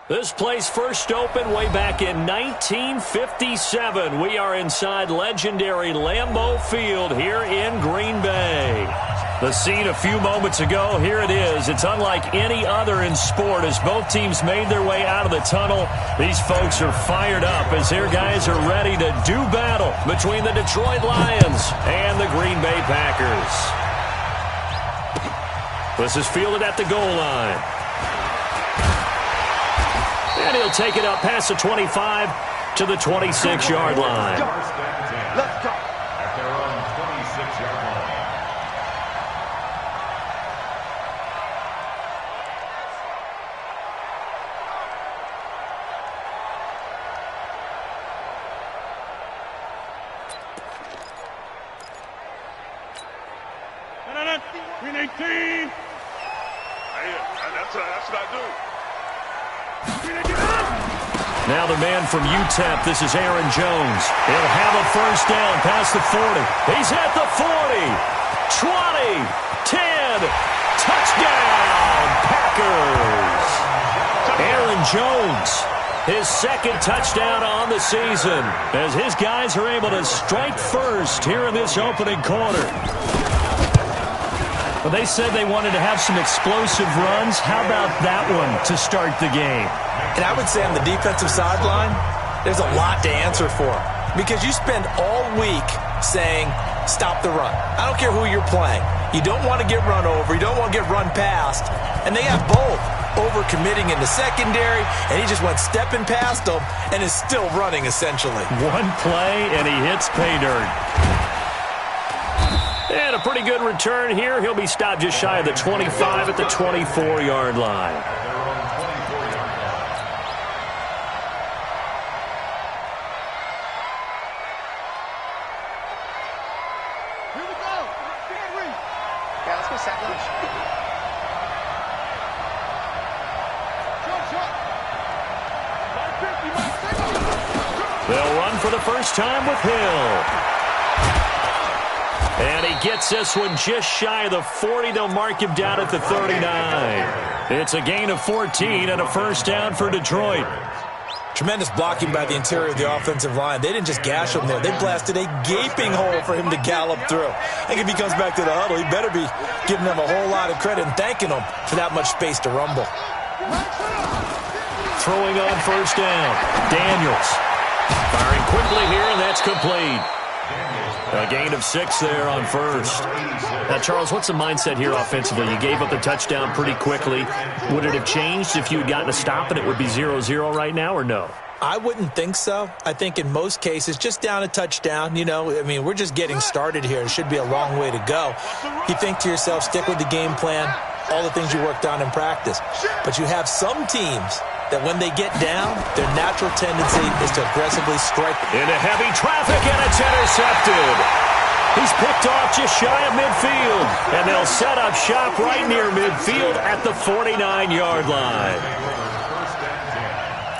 This place first opened way back in 1957. We are inside legendary Lambeau Field here in Green Bay. The scene a few moments ago, here it is. It's unlike any other in sport as both teams made their way out of the tunnel. These folks are fired up as their guys are ready to do battle between the Detroit Lions and the Green Bay Packers. This is fielded at the goal line. And he'll take it up past the 25 to the 26-yard line. Let's go. At their own 26-yard line. Green 18. That's what I do. Now the man from UTEP, this is Aaron Jones. He'll have a first down past the 40. He's at the 40, 20, 10, touchdown, Packers. Aaron Jones, his second touchdown on the season as his guys are able to strike first here in this opening quarter. Well, they said they wanted to have some explosive runs. How about that one to start the game? And I would say on the defensive sideline, there's a lot to answer for. Because you spend all week saying, stop the run. I don't care who you're playing. You don't want to get run over. You don't want to get run past. And they have both. Over-committing in the secondary, and he just went stepping past them and is still running, essentially. One play, and he hits pay dirt. And a pretty good return here. He'll be stopped just shy of the 25 at the 24-yard line. Here we go. Yeah, let's go second. They'll run for the first time with Hill. And he gets this one just shy of the 40. They'll mark him down at the 39. It's a gain of 14 and a first down for Detroit. Tremendous blocking by the interior of the offensive line. They didn't just gash him there. They blasted a gaping hole for him to gallop through. I think if he comes back to the huddle, he better be giving them a whole lot of credit and thanking them for that much space to rumble. Throwing on first down, Daniels. Firing quickly here, and that's complete. A gain of 6 there on first. Now, Charles, what's the mindset here offensively? You gave up the touchdown pretty quickly. Would it have changed if you had gotten a stop and it would be 0-0 right now, or no? I wouldn't think so. I think in most cases, just down a touchdown, you know, I mean, we're just getting started here. It should be a long way to go. You think to yourself, stick with the game plan, all the things you worked on in practice. But you have some teams that when they get down, their natural tendency is to aggressively strike. Into heavy traffic, and it's intercepted. He's picked off just shy of midfield, and they'll set up shop right near midfield at the 49-yard line.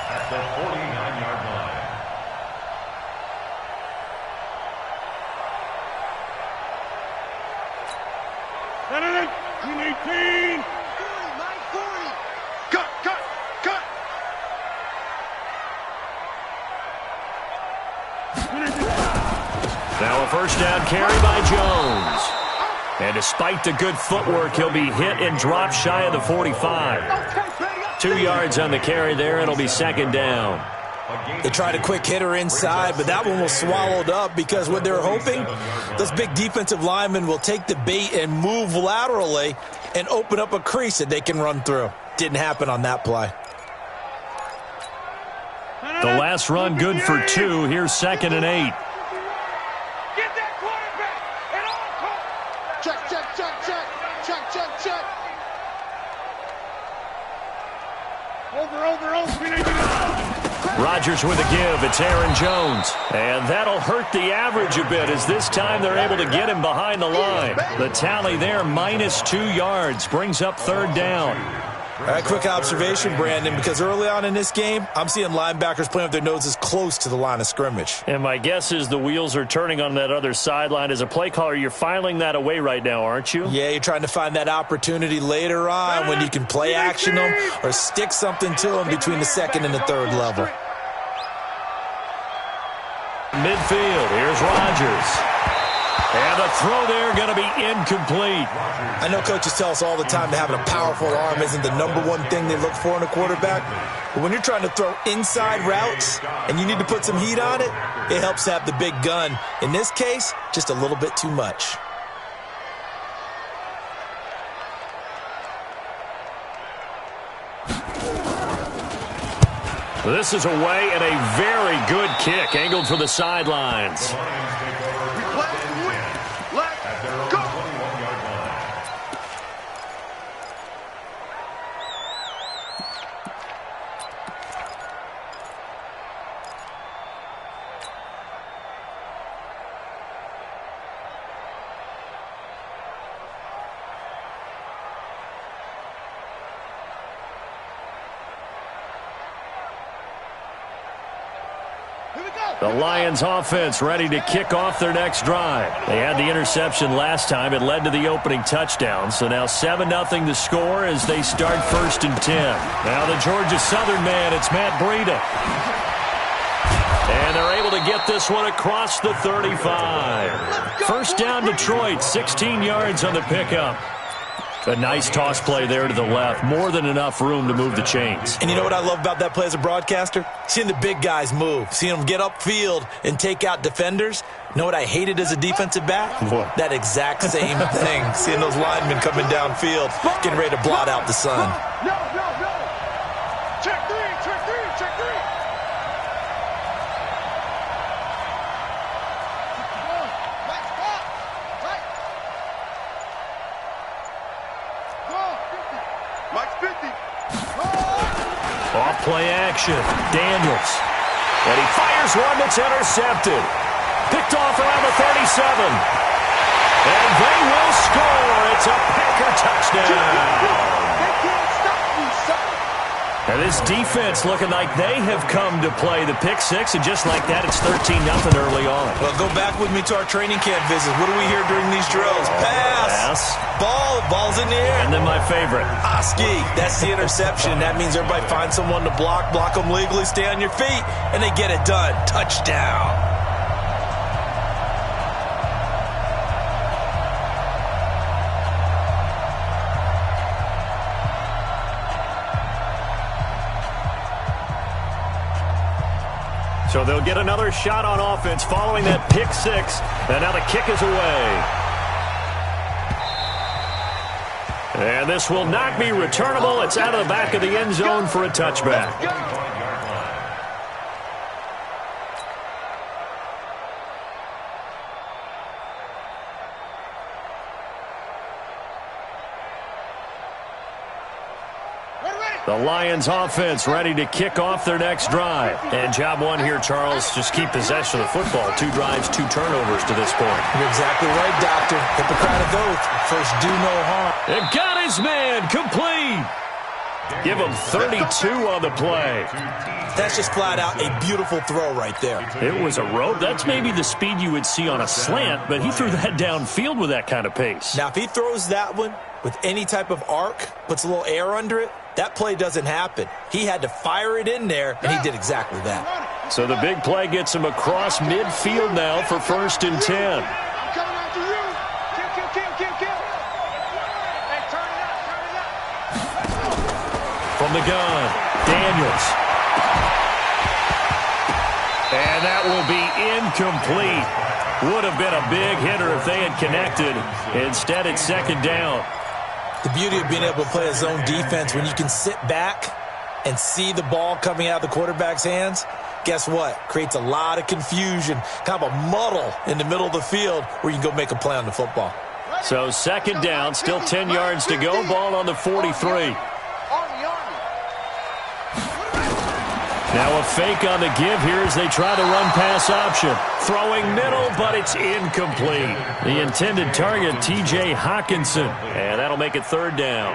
At the 49-yard line. Green 18. Cut. Now a first down carry by Jones. And despite the good footwork, he'll be hit and dropped shy of the 45. 2 yards on the carry there. It'll be second down. They tried a quick hitter inside, but that one was swallowed up because what they're hoping, those big defensive linemen will take the bait and move laterally and open up a crease that they can run through. Didn't happen on that play. The last run good for 2. Here's 2nd and 8. Get that quarterback at all costs. Check. Over. Green 18. Rodgers with a give. It's Aaron Jones. And that'll hurt the average a bit as this time they're able to get him behind the line. The tally there, -2 yards, brings up third down. All right, quick observation, Brandon, because early on in this game, I'm seeing linebackers playing with their noses close to the line of scrimmage. And my guess is the wheels are turning on that other sideline. As a play caller, you're filing that away right now, aren't you? Yeah, you're trying to find that opportunity later on when you can play action them or stick something to them between the second and the third level. Midfield, here's Rodgers. And the throw there going to be incomplete. I know coaches tell us all the time that having a powerful arm isn't the number one thing they look for in a quarterback. But when you're trying to throw inside routes and you need to put some heat on it, it helps to have the big gun. In this case, just a little bit too much. This is away and a very good kick angled for the sidelines. The Lions offense ready to kick off their next drive. They had the interception last time. It led to the opening touchdown. So now 7-0 the score as they start 1st and 10. Now the Georgia Southern man, it's Matt Breida. And they're able to get this one across the 35. First down Detroit, 16 yards on the pickup. A nice toss play there to the left. More than enough room to move the chains. And you know what I love about that play as a broadcaster? Seeing the big guys move. Seeing them get upfield and take out defenders. You know what I hated as a defensive back? What? That exact same thing. Seeing those linemen coming downfield, getting ready to blot out the sun. No. Check three. Mike's 50. Off play action. Daniels. And he fires one that's intercepted. Picked off around the 37. And they will score. It's a Packer touchdown. They can't stop you, son. And this defense looking like they have come to play the pick six, and just like that, it's 13-0 early on. Well, go back with me to our training camp visits. What do we hear during these drills? Pass. Ball's in the air. And then my favorite. Oski, that's the interception. That means everybody finds someone to block them legally, stay on your feet, and they get it done. Touchdown. So they'll get another shot on offense following that pick six. And now the kick is away. And this will not be returnable. It's out of the back of the end zone for a touchback. The Lions offense ready to kick off their next drive. And job one here, Charles, just keep possession of the football. 2 drives, 2 turnovers to this point. You're exactly right, Doctor. Hippocratic oath. First, do no harm. And got his man complete. Give him 32 on the play. That's just flat out a beautiful throw right there. It was a rope. That's maybe the speed you would see on a slant, but he threw that downfield with that kind of pace. Now, if he throws that one with any type of arc, puts a little air under it, that play doesn't happen. He had to fire it in there, and he did exactly that. So the big play gets him across midfield now for 1st and 10. I'm coming after you. Kill. Hey, turn it up. From the gun, Daniels. And that will be incomplete. Would have been a big hitter if they had connected. Instead, it's 2nd down. The beauty of being able to play a zone defense when you can sit back and see the ball coming out of the quarterback's hands, guess what? Creates a lot of confusion, kind of a muddle in the middle of the field where you can go make a play on the football. So 2nd down, still 10 yards to go. Ball on the 43. Now a fake on the give here as they try the run-pass option. Throwing middle, but it's incomplete. The intended target, T.J. Hawkinson. And that'll make it 3rd down.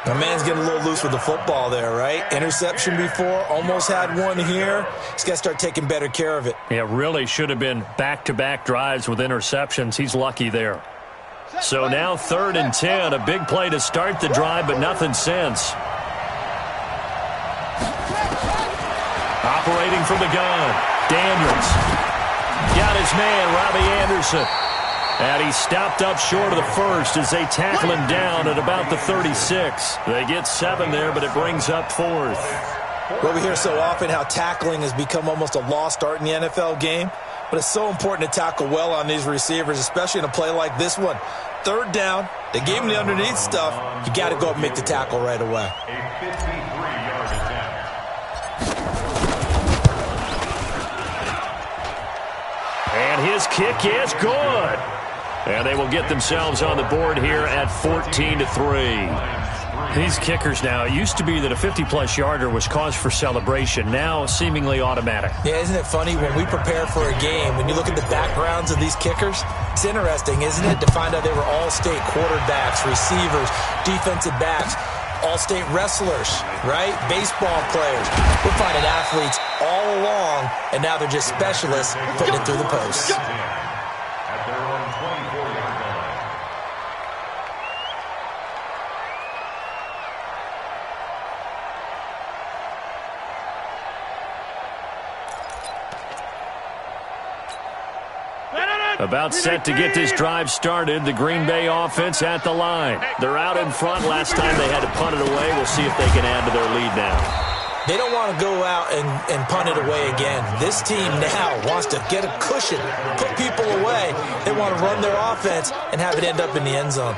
My man's getting a little loose with the football there, right? Interception before, almost had one here. He's got to start taking better care of it. Yeah, really should have been back-to-back drives with interceptions. He's lucky there. So now 3rd and 10, a big play to start the drive, but nothing since. Operating from the gun, Daniels. Got his man, Robbie Anderson. And he stopped up short of the first as they tackle him down at about the 36. They get 7 there, but it brings up 4th. Well, we hear so often how tackling has become almost a lost art in the NFL game. But it's so important to tackle well on these receivers, especially in a play like this one. 3rd down, they gave him the underneath stuff. You got to go up and make the tackle right away. A 53-yard attempt. And his kick is good. And they will get themselves on the board here at 14-3. These kickers now, it used to be that a 50-plus yarder was cause for celebration. Now, seemingly automatic. Yeah, isn't it funny when we prepare for a game, when you look at the backgrounds of these kickers, it's interesting, isn't it, to find out they were all-state quarterbacks, receivers, defensive backs, all-state wrestlers, right? Baseball players. We're finding athletes all along, and now they're just specialists putting it through the posts. At their own 24-yard line. About set to get this drive started. The Green Bay offense at the line. They're out in front. Last time they had to punt it away. We'll see if they can add to their lead now. They don't want to go out and punt it away again. This team now wants to get a cushion, put people away. They want to run their offense and have it end up in the end zone.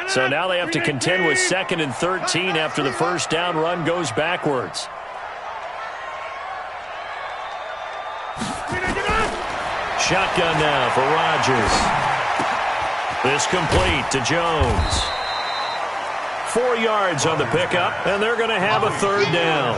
So now they have to contend with 2nd and 13 after the first down run goes backwards. Shotgun now for Rodgers. This complete to Jones. 4 yards on the pickup, and they're going to have a 3rd down.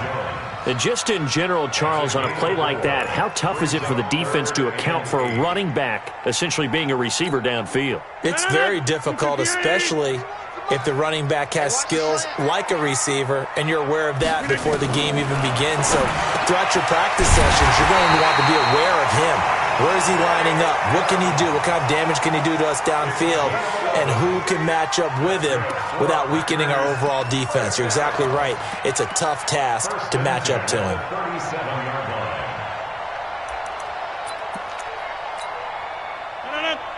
And just in general, Charles, on a play like that, how tough is it for the defense to account for a running back essentially being a receiver downfield? It's very difficult, especially if the running back has skills like a receiver, and you're aware of that before the game even begins. So throughout your practice sessions, you're going to want to be aware of him. Where is he lining up? What can he do? What kind of damage can he do to us downfield? And who can match up with him without weakening our overall defense? You're exactly right. It's a tough task to match up to him. 37-yard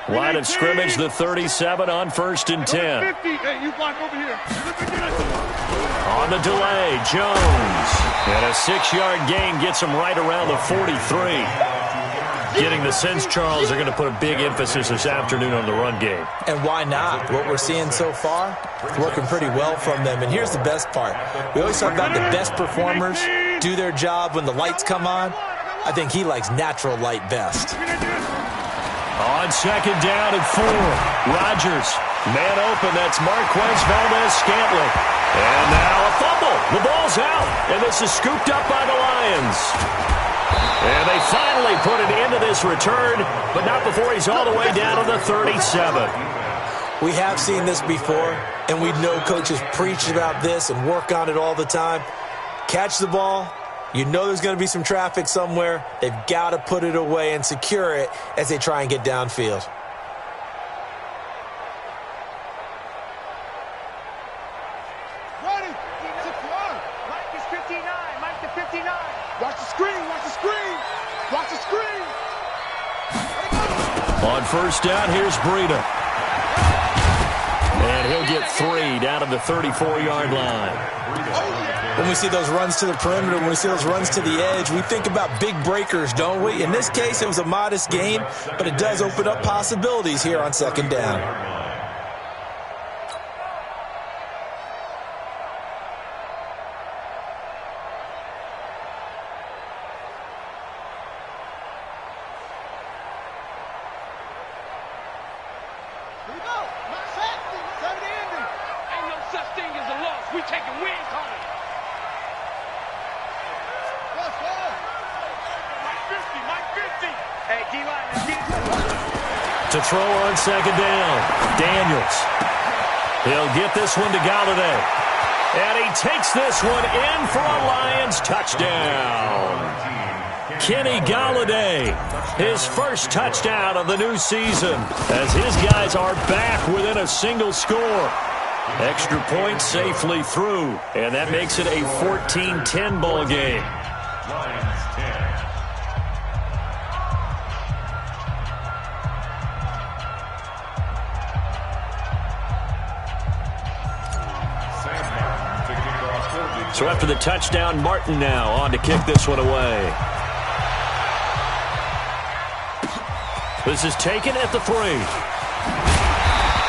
line. Line of scrimmage, the 37 on 1st and 10. Hey, you block over here. On the delay, Jones. And a 6-yard gain gets him right around the 43. Getting the sense, Charles, they're going to put a big emphasis this afternoon on the run game. And why not? What we're seeing so far, it's working pretty well from them. And here's the best part. We always talk about the best performers do their job when the lights come on. I think he likes natural light best. On 2nd down and 4, Rodgers. Man open, that's Marquez Valdez-Scantling. And now a fumble. The ball's out, and this is scooped up by the Lions. And they finally put it into this return, but not before he's all the way down to the 37. We have seen this before, and we know coaches preach about this and work on it all the time. Catch the ball. You know there's going to be some traffic somewhere. They've got to put it away and secure it as they try and get downfield. Ready. 6-1. Mike is 59. Mike to 59. Watch the screen. Watch the screen. Watch the screen. On 1st down, here's Breida. And he'll get 3 down to the 34-yard line. When we see those runs to the perimeter, when we see those runs to the edge, we think about big breakers, don't we? In this case, it was a modest gain, but it does open up possibilities here on 2nd down. Here we go. Not safety. 7 ending. Ain't no such thing as a loss. We taking wins home. Mike 50. Mike 50. Hey, D-line, let's get To throw on second down. Daniels. He'll get this one to Galladay. And he takes this one in for a Lions touchdown. Kenny Galladay, his first touchdown of the new season, as his guys are back within a single score. Extra point safely through, and that makes it a 14-10 ball game. So after the touchdown, Martin now on to kick this one away. This is taken at the 3.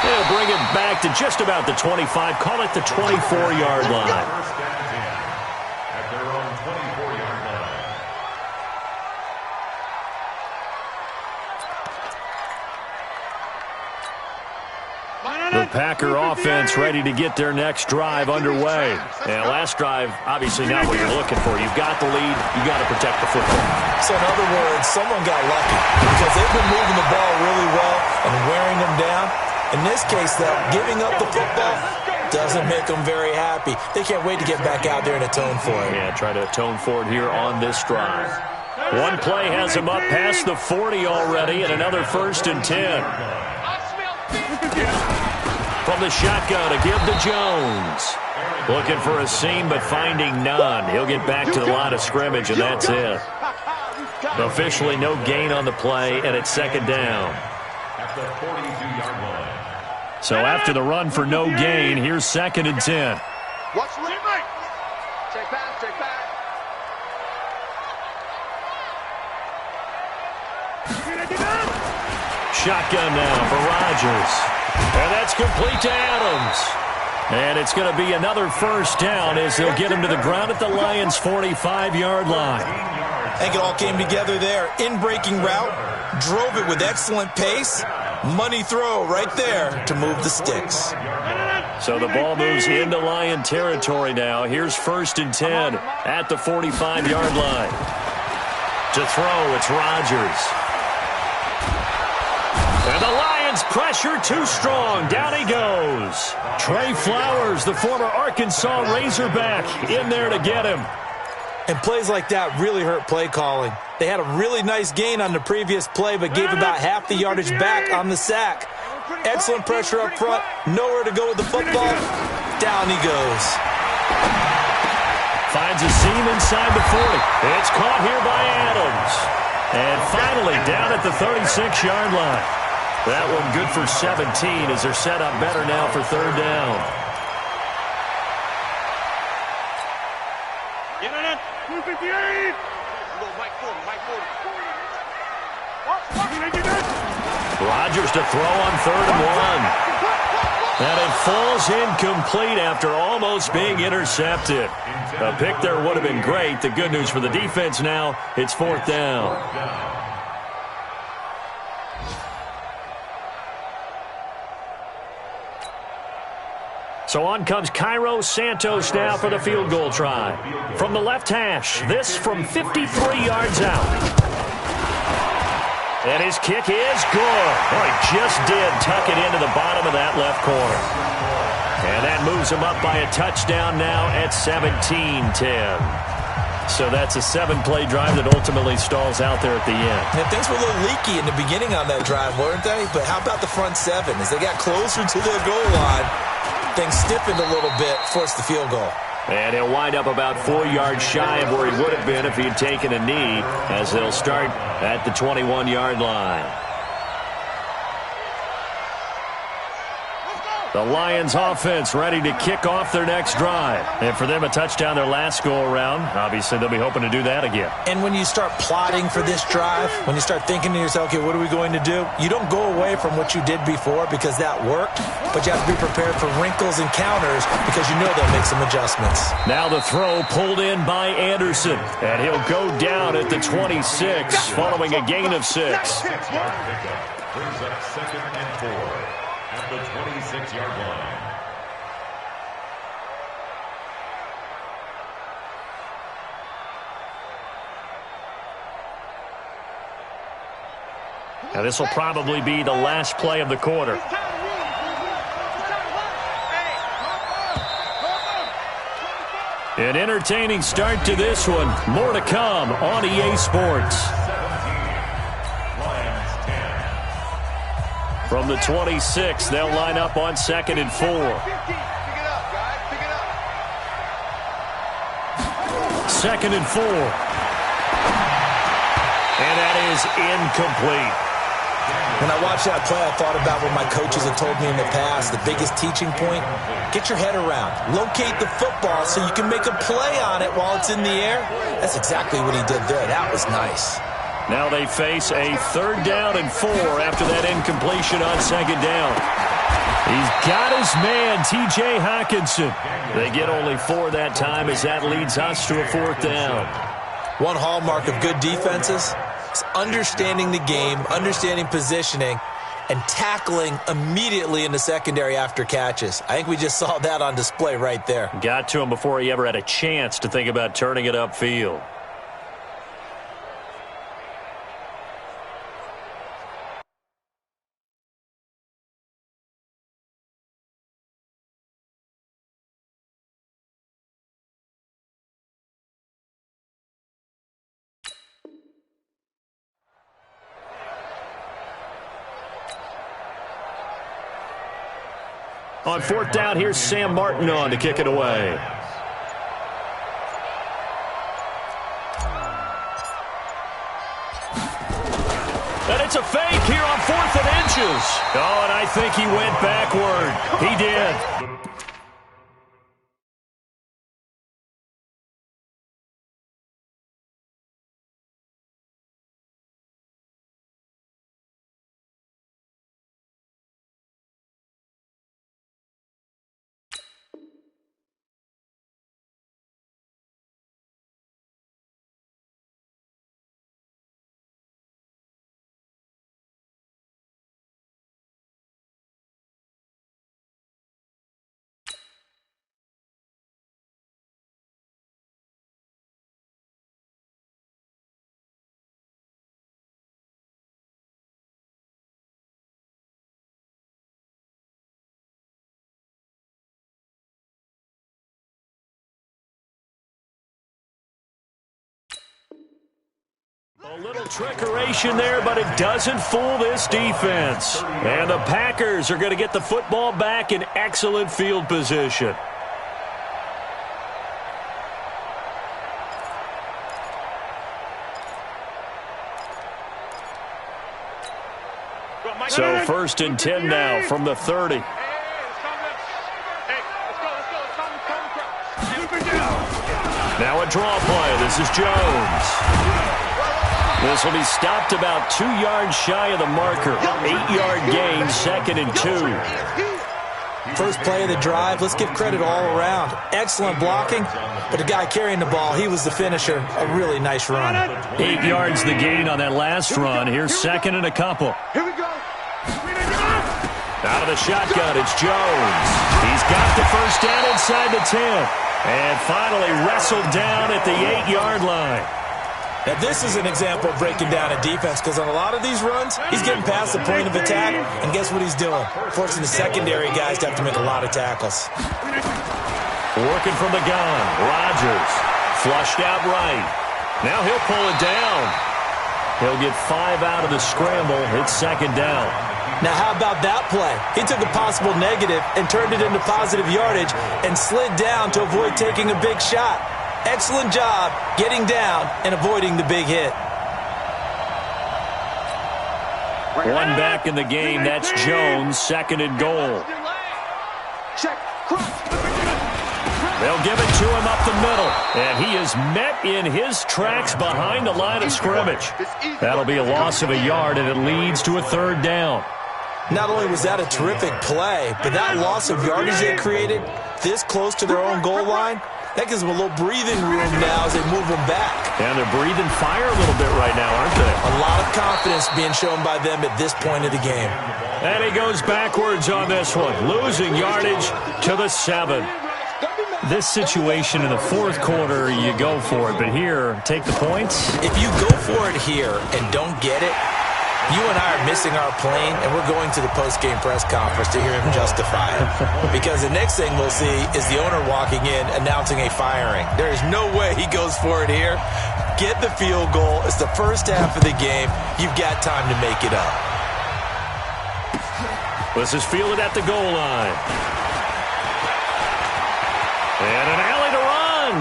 They'll bring it back to just about the 25. Call it the 24-yard line. First and 10 at their own 24-yard line. The Packer offense ready to get their next drive underway. And last drive, obviously not what you're looking for. You've got the lead. You've got to protect the football. So in other words, someone got lucky because they've been moving the ball really well and wearing them down. In this case, though, giving up the football doesn't make them very happy. They can't wait to get back out there and atone for it. Yeah, try to atone for it here on this drive. One play has them up past the 40 already, and another 1st and 10. From the shotgun to give to Jones. Looking for a seam, but finding none. He'll get back to the line of scrimmage, and that's it. Officially no gain on the play, and it's second down. At the 42-yard line. So after the run for no gain, here's 2nd and 10. Watch the right. Check back, check back. Shotgun now for Rodgers. And that's complete to Adams. And it's going to be another 1st down as they'll get him to the ground at the Lions' 45-yard line. I think it all came together there. In-breaking route, drove it with excellent pace. Money throw right there to move the sticks. So the ball moves into Lion territory now. Here's 1st and 10 at the 45-yard line. To throw, it's Rodgers. And the Lions pressure too strong. Down he goes. Trey Flowers, the former Arkansas Razorback, in there to get him. And plays like that really hurt play calling. They had a really nice gain on the previous play, but gave about half the yardage back on the sack. Excellent pressure up front. Nowhere to go with the football. Down he goes. Finds a seam inside the 40. It's caught here by Adams. And finally down at the 36-yard line. That one good for 17 as they're set up better now for 3rd down. Rodgers to throw on 3rd and 1. And it falls incomplete after almost being intercepted. A pick there would have been great. The good news for the defense now, it's 4th down. So on comes Cairo Santos now for the field goal try. From the left hash, this from 53 yards out. And his kick is good. Oh, he just did tuck it into the bottom of that left corner. And that moves him up by a touchdown now at 17-10. So that's a 7-play drive that ultimately stalls out there at the end. And things were a little leaky in the beginning on that drive, weren't they? But how about the front 7? As they got closer to their goal line, things stiffened a little bit, forced the field goal. And he'll wind up about 4 yards shy of where he would have been if he had taken a knee, as they'll start at the 21-yard line. The Lions offense ready to kick off their next drive. And for them, a touchdown their last go-around. Obviously, they'll be hoping to do that again. And when you start plotting for this drive, when you start thinking to yourself, okay, what are we going to do? You don't go away from what you did before because that worked, but you have to be prepared for wrinkles and counters because you know they'll make some adjustments. Now the throw pulled in by Anderson, and he'll go down at the 26 following a gain of 6. Brings up 2nd and 4 at the 26-yard line. Now this will probably be the last play of the quarter. An entertaining start to this one. More to come on EA Sports. From the 26, they'll line up on 2nd and 4. 2nd and 4. And that is incomplete. When I watched that play, I thought about what my coaches have told me in the past. The biggest teaching point, get your head around. Locate the football so you can make a play on it while it's in the air. That's exactly what he did there. That was nice. Now they face a 3rd down and 4 after that incompletion on 2nd down. He's got his man, T.J. Hockenson. They get only 4 that time as that leads us to a 4th down. One hallmark of good defenses is understanding the game, understanding positioning, and tackling immediately in the secondary after catches. I think we just saw that on display right there. Got to him before he ever had a chance to think about turning it upfield. On 4th down, here's Sam Martin on to kick it away. And it's a fake here on 4th and inches. Oh, and I think he went backward. He did. A little trickeration there, but it doesn't fool this defense. And the Packers are going to get the football back in excellent field position. So 1st and 10 now from the 30. Now a draw play. This is Jones. This will be stopped about 2 yards shy of the marker. 8-yard gain, 2nd and 2. First play of the drive, let's give credit all around. Excellent blocking, but the guy carrying the ball, he was the finisher. A really nice run. 8 yards the gain on that last run. Here's 2nd and a couple. Here we go. Out of the shotgun, it's Jones. He's got the first down inside the 10. And finally wrestled down at the 8-yard line. Now, this is an example of breaking down a defense because on a lot of these runs, he's getting past the point of attack, and guess what he's doing? Forcing the secondary guys to have to make a lot of tackles. Working from the gun, Rodgers. Flushed out right. Now he'll pull it down. He'll get 5 out of the scramble. It's 2nd down. Now, how about that play? He took a possible negative and turned it into positive yardage and slid down to avoid taking a big shot. Excellent job getting down and avoiding the big hit. One back in the game. That's Jones, 2nd and goal. Check. They'll give it to him up the middle. And he is met in his tracks behind the line of scrimmage. That'll be a loss of a yard, and it leads to a 3rd down. Not only was that a terrific play, but that loss of yardage they created this close to their own goal line, that gives them a little breathing room now as they move them back. And they're breathing fire a little bit right now, aren't they? A lot of confidence being shown by them at this point of the game. And he goes backwards on this one, losing yardage to the 7. This situation in the 4th quarter, you go for it. But here, take the points. If you go for it here and don't get it, You and I are missing our plane, and we're going to the post-game press conference to hear him justify it. Because the next thing we'll see is the owner walking in announcing a firing. There is no way he goes for it here. Get the field goal. It's the first half of the game. You've got time to make it up. This is fielded at the goal line. And an alley to run.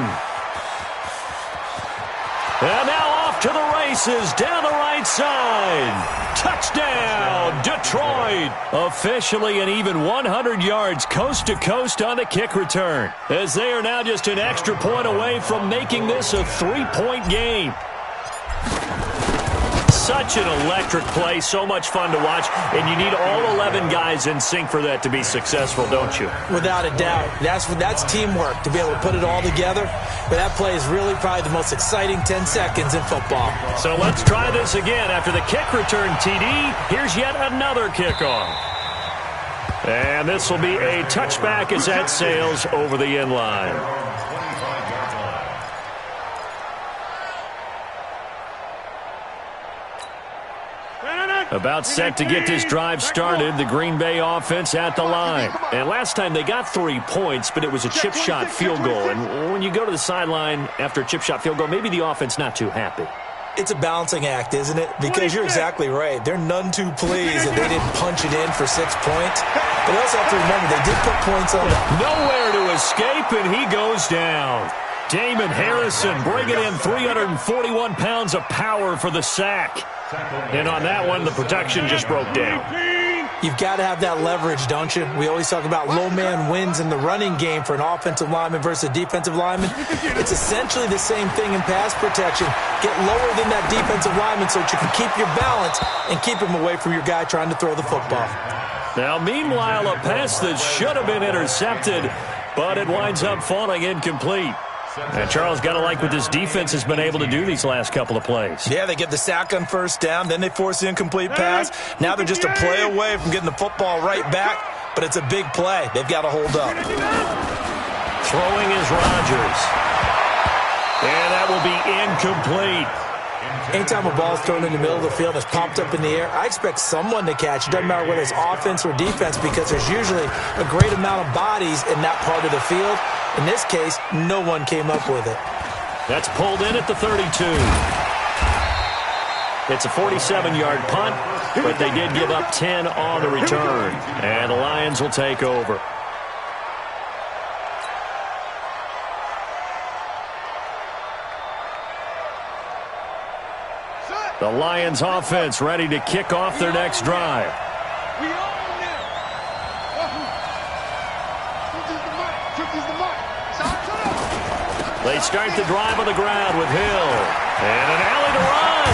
And now off to the races down the right side. Touchdown, Detroit. Officially an even 100 yards coast to coast on the kick return, as they are now just an extra point away from making this a 3-point game. Such an electric play, so much fun to watch, and you need all 11 guys in sync for that to be successful, don't you? Without a doubt. That's teamwork, to be able to put it all together. But that play is really probably the most exciting 10 seconds in football. So let's try this again. After the kick return, TD, here's yet another kickoff. And this will be a touchback as that sails over the end line. About set to get this drive started, the Green Bay offense at the line. And last time they got 3 points, but it was a chip shot field goal. And when you go to the sideline after a chip shot field goal, maybe the offense not too happy. It's a balancing act, isn't it? Because you're exactly right. They're none too pleased that they didn't punch it in for 6 points. But they also have to remember they did put points on them. Nowhere to escape, and he goes down. Damon Harrison bringing in 341 pounds of power for the sack. And on that one, the protection just broke down. You've got to have that leverage, don't you? We always talk about low man wins in the running game for an offensive lineman versus a defensive lineman. It's essentially the same thing in pass protection. Get lower than that defensive lineman so that you can keep your balance and keep him away from your guy trying to throw the football. Now, meanwhile, a pass that should have been intercepted, but it winds up falling incomplete. And Charles, got to like what this defense has been able to do these last couple of plays. Yeah, they get the sack on first down, then they force the incomplete pass. Now they're just a play away from getting the football right back, but it's a big play. They've got to hold up. Throwing is Rodgers. And that will be incomplete. Anytime a ball's thrown in the middle of the field and it's popped up in the air, I expect someone to catch. It doesn't matter whether it's offense or defense, because there's usually a great amount of bodies in that part of the field. In this case, no one came up with it. That's pulled in at the 32. It's a 47-yard punt, but they did give up 10 on the return. And the Lions will take over. The Lions offense ready to kick off their next drive. They start the drive on the ground with Hill. And an alley to run.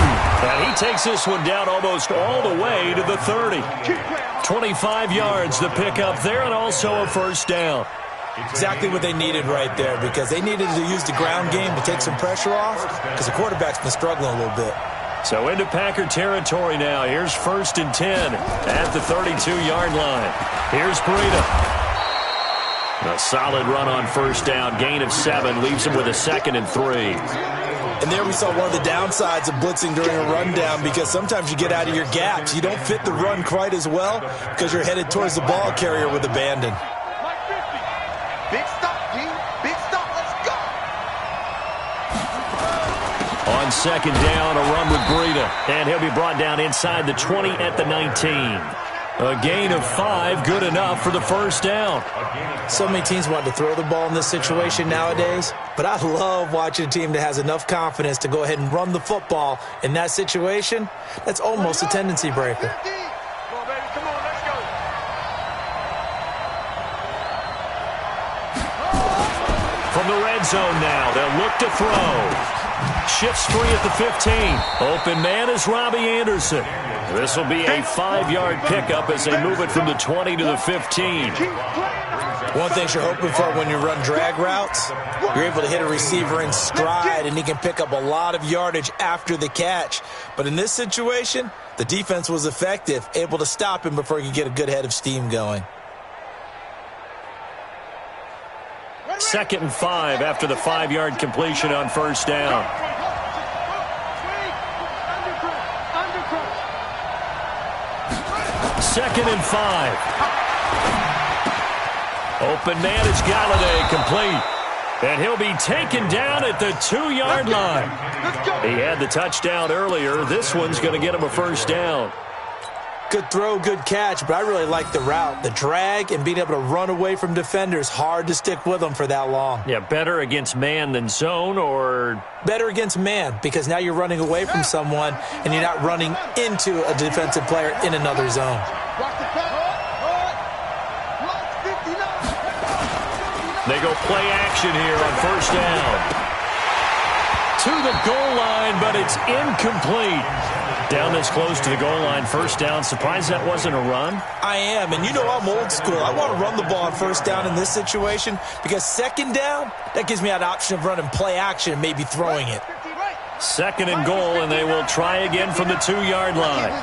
And he takes this one down almost all the way to the 30. 25 yards to pick up there, and also a first down. Exactly what they needed right there, because they needed to use the ground game to take some pressure off, because the quarterback's been struggling a little bit. So into Packer territory now. Here's 1st and 10 at the 32-yard line. Here's Breida. A solid run on first down. Gain of 7 leaves him with a 2nd and 3. And there we saw one of the downsides of blitzing during a rundown, because sometimes you get out of your gaps. You don't fit the run quite as well because you're headed towards the ball carrier with abandon. Big stop, D. Big stop. Let's go. On second down, a run with Breida. And he'll be brought down inside the 20 at the 19. A gain of 5, good enough for the first down. So many teams want to throw the ball in this situation nowadays, but I love watching a team that has enough confidence to go ahead and run the football. In that situation, that's almost a tendency breaker. Come on, baby. Come on, let's go. From the red zone now, they'll look to throw. Shifts free at the 15. Open man is Robbie Anderson. This will be a 5-yard pickup as they move it from the 20 to the 15. One thing you're hoping for when you run drag routes, you're able to hit a receiver in stride, and he can pick up a lot of yardage after the catch. But in this situation, the defense was effective, able to stop him before he could get a good head of steam going. 2nd and 5 after the 5-yard completion on first down. 2nd and 5. Open man is Galladay, complete. And he'll be taken down at the 2-yard line. He had the touchdown earlier. This one's going to get him a first down. Good throw, good catch, but I really like the route. The drag and being able to run away from defenders, hard to stick with them for that long. Yeah, better against man than zone, or? Better against man, because now you're running away from someone and you're not running into a defensive player in another zone. They go play action here on first down. To the goal line, but it's incomplete. Down this close to the goal line, first down. Surprised that wasn't a run? I am, and you know I'm old school. I want to run the ball on first down in this situation because second down, that gives me an option of running play action and maybe throwing it. 2nd and goal, and they will try again from the 2-yard line.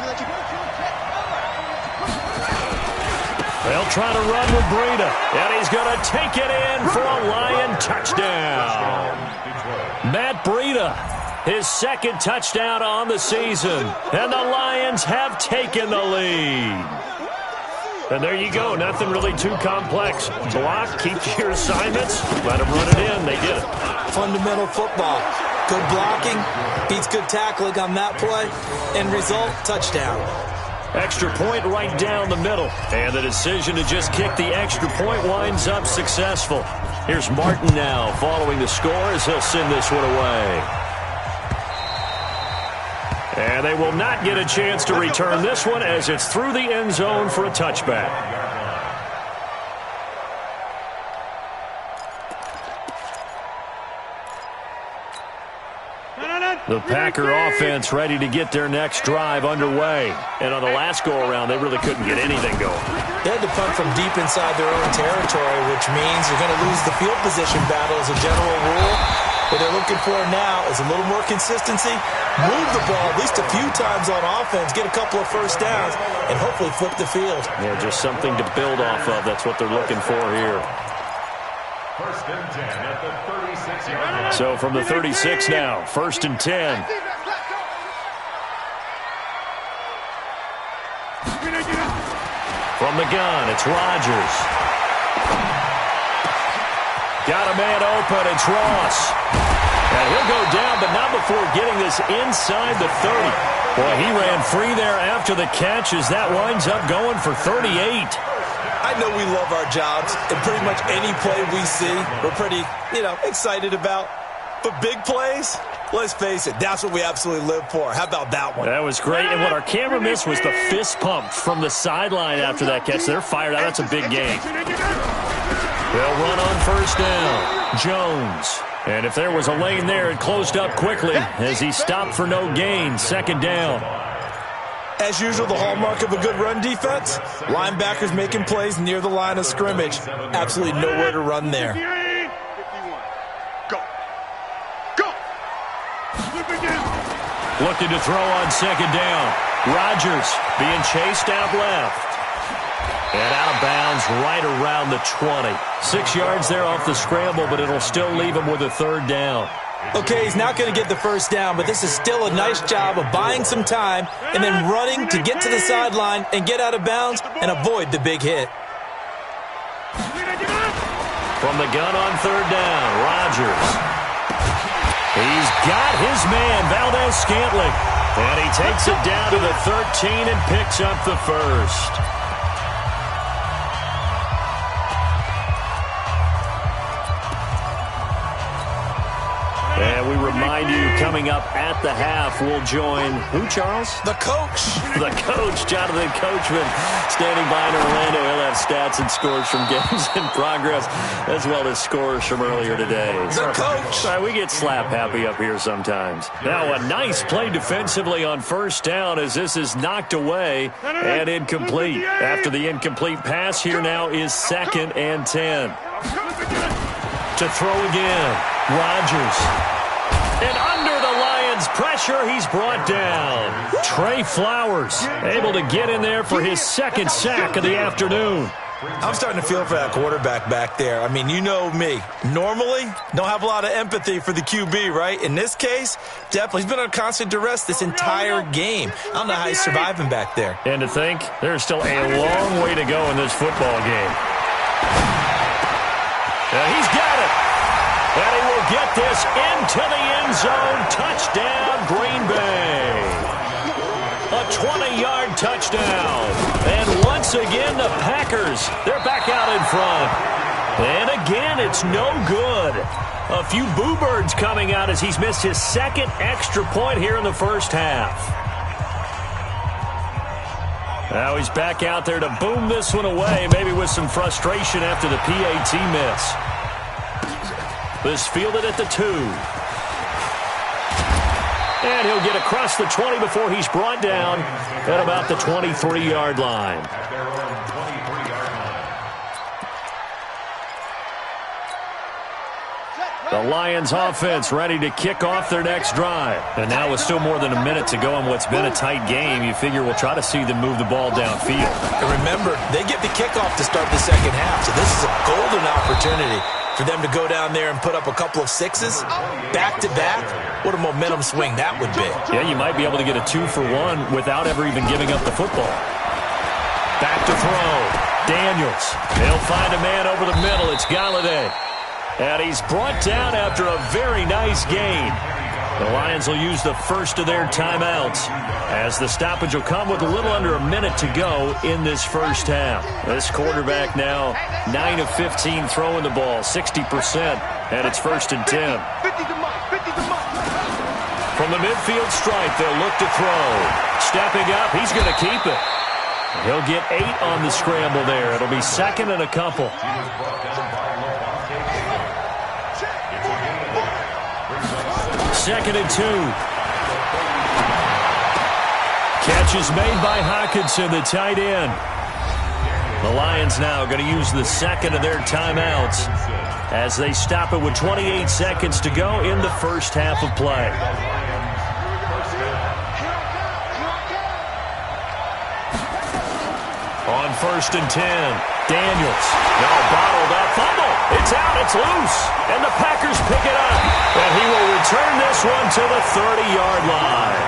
They'll try to run with Breida, and he's going to take it in for a Lion touchdown. Matt Breida, his 2nd touchdown on the season, and the Lions have taken the lead. And there you go, nothing really too complex. Block, keep your assignments, let them run it in. They did it. Fundamental football. Good blocking, beats good tackling on that play, end result, touchdown. Extra point right down the middle. And the decision to just kick the extra point winds up successful. Here's Martin now following the score as he'll send this one away. And they will not get a chance to return this one as it's through the end zone for a touchback. The Packer offense ready to get their next drive underway. And on the last go-around, they really couldn't get anything going. They had to punt from deep inside their own territory, which means you're going to lose the field position battle as a general rule. What they're looking for now is a little more consistency, move the ball at least a few times on offense, get a couple of first downs, and hopefully flip the field. Yeah, just something to build off of. That's what they're looking for here. 1st and 10 at the 36-yard line. So from the 36 now, 1st and 10. From the gun, it's Rodgers. Got a man open, it's Ross. And he'll go down, but not before getting this inside the 30. Boy, he ran free there after the catch as that winds up going for 38. I know we love our jobs, and pretty much any play we see, we're pretty, excited about. But big plays, let's face it, that's what we absolutely live for. How about that one? That was great, and what our camera missed was the fist pump from the sideline after that catch. They're fired out. That's a big game. They'll run on first down. Jones. And if there was a lane there, it closed up quickly as he stopped for no gain. 2nd down. As usual, the hallmark of a good run defense, linebackers making plays near the line of scrimmage. Absolutely nowhere to run there. Go. Looking to throw on 2nd down. Rodgers being chased out left. And out of bounds right around the 20. 6 yards there off the scramble, but it'll still leave him with a 3rd down. Okay, he's not going to get the first down, but this is still a nice job of buying some time and then running to get to the sideline and get out of bounds and avoid the big hit. From the gun on 3rd down, Rodgers. He's got his man, Valdez-Scantling. And he takes it down to the 13 and picks up the first. And we remind you, coming up at the half, we'll join who, Charles? The coach. The coach, Jonathan Coachman, standing by in Orlando. He'll have stats and scores from games in progress, as well as scores from earlier today. The coach. We get slap happy up here sometimes. Now a nice play defensively on first down as this is knocked away and incomplete. After the incomplete pass, here now is 2nd and 10. To throw again, Rodgers. And under the Lions' pressure, he's brought down. Trey Flowers able to get in there for his 2nd sack of the afternoon. I'm starting to feel for that quarterback back there. I mean, you know me. Normally, don't have a lot of empathy for the QB, right? In this case, definitely. He's been on constant duress this entire game. I don't know how he's surviving back there. And to think, there's still a long way to go in this football game. He's got it. And he will get this into the end zone. Touchdown, Green Bay. A 20-yard touchdown. And once again, the Packers, they're back out in front. And again, it's no good. A few boo birds coming out as he's missed his second extra point here in the first half. Now he's back out there to boom this one away, maybe with some frustration after the PAT miss. This fielded at the 2. And he'll get across the 20 before he's brought down at about the 23-yard line. The Lions offense ready to kick off their next drive. And now with still more than a minute to go in what's been a tight game, you figure we'll try to see them move the ball downfield. And remember, they get the kickoff to start the second half, so this is a golden opportunity for them to go down there and put up a couple of sixes back-to-back. What a momentum swing that would be. Yeah, you might be able to get a 2-for-1 without ever even giving up the football. Back to throw. Daniels. He'll find a man over the middle. It's Galladay. And he's brought down after a very nice gain. The Lions will use the first of their timeouts as the stoppage will come with a little under a minute to go in this first half. This quarterback now 9 of 15 throwing the ball, 60%, and it's 1st and 10. From the midfield stripe, they'll look to throw. Stepping up, he's going to keep it. He'll get 8 on the scramble there. It'll be 2nd and a couple. 2nd and 2. Catch is made by Hockenson, the tight end. The Lions now going to use the second of their timeouts as they stop it with 28 seconds to go in the first half of play. On 1st and 10, Daniels. Now bottled up, fumble. It's out, it's loose. And the Packers pick it up. And he will return this one to the 30-yard line.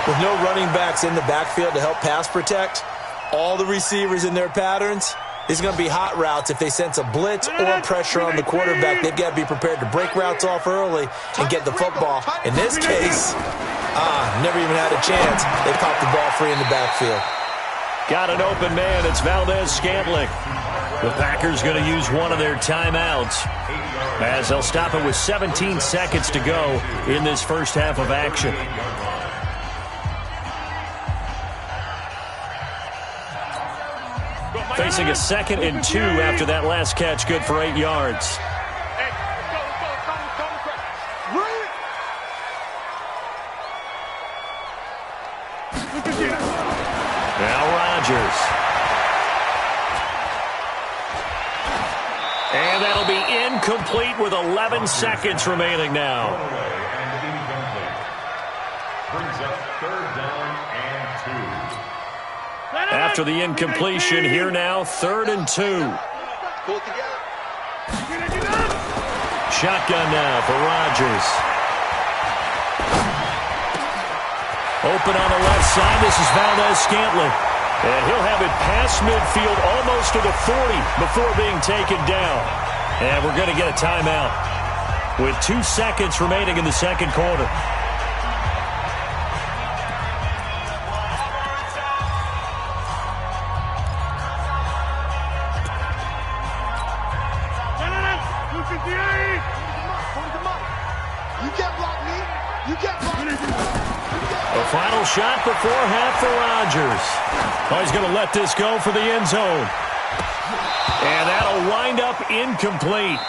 With no running backs in the backfield to help pass protect, all the receivers in their patterns, it's going to be hot routes if they sense a blitz or pressure on the quarterback. They've got to be prepared to break routes off early and get the football. In this case, never even had a chance. They popped the ball free in the backfield. Got an open man. It's Valdez-Scantling. The Packers going to use one of their timeouts as they'll stop it with 17 seconds to go in this first half of action. Facing a 2nd and 2 after that last catch, good for 8 yards. Now Rodgers. And that'll be incomplete with 11 seconds remaining now. Brings up 3rd down and 2. After the incompletion, here now, 3rd and 2. Shotgun now for Rodgers. Open on the left side. This is Valdez-Scantling. And he'll have it past midfield almost to the 40 before being taken down. And we're going to get a timeout with 2 seconds remaining in the second quarter. Final shot before half for Rodgers. Oh, he's going to let this go for the end zone. And that'll wind up incomplete.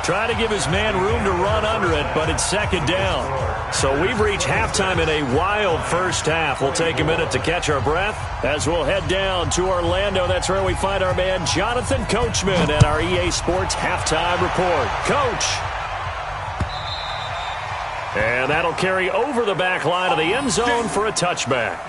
Try to give his man room to run under it, but it's 2nd down. So we've reached halftime in a wild first half. We'll take a minute to catch our breath as we'll head down to Orlando. That's where we find our man Jonathan Coachman at our EA Sports Halftime Report. Coach. And that'll carry over the back line of the end zone for a touchback.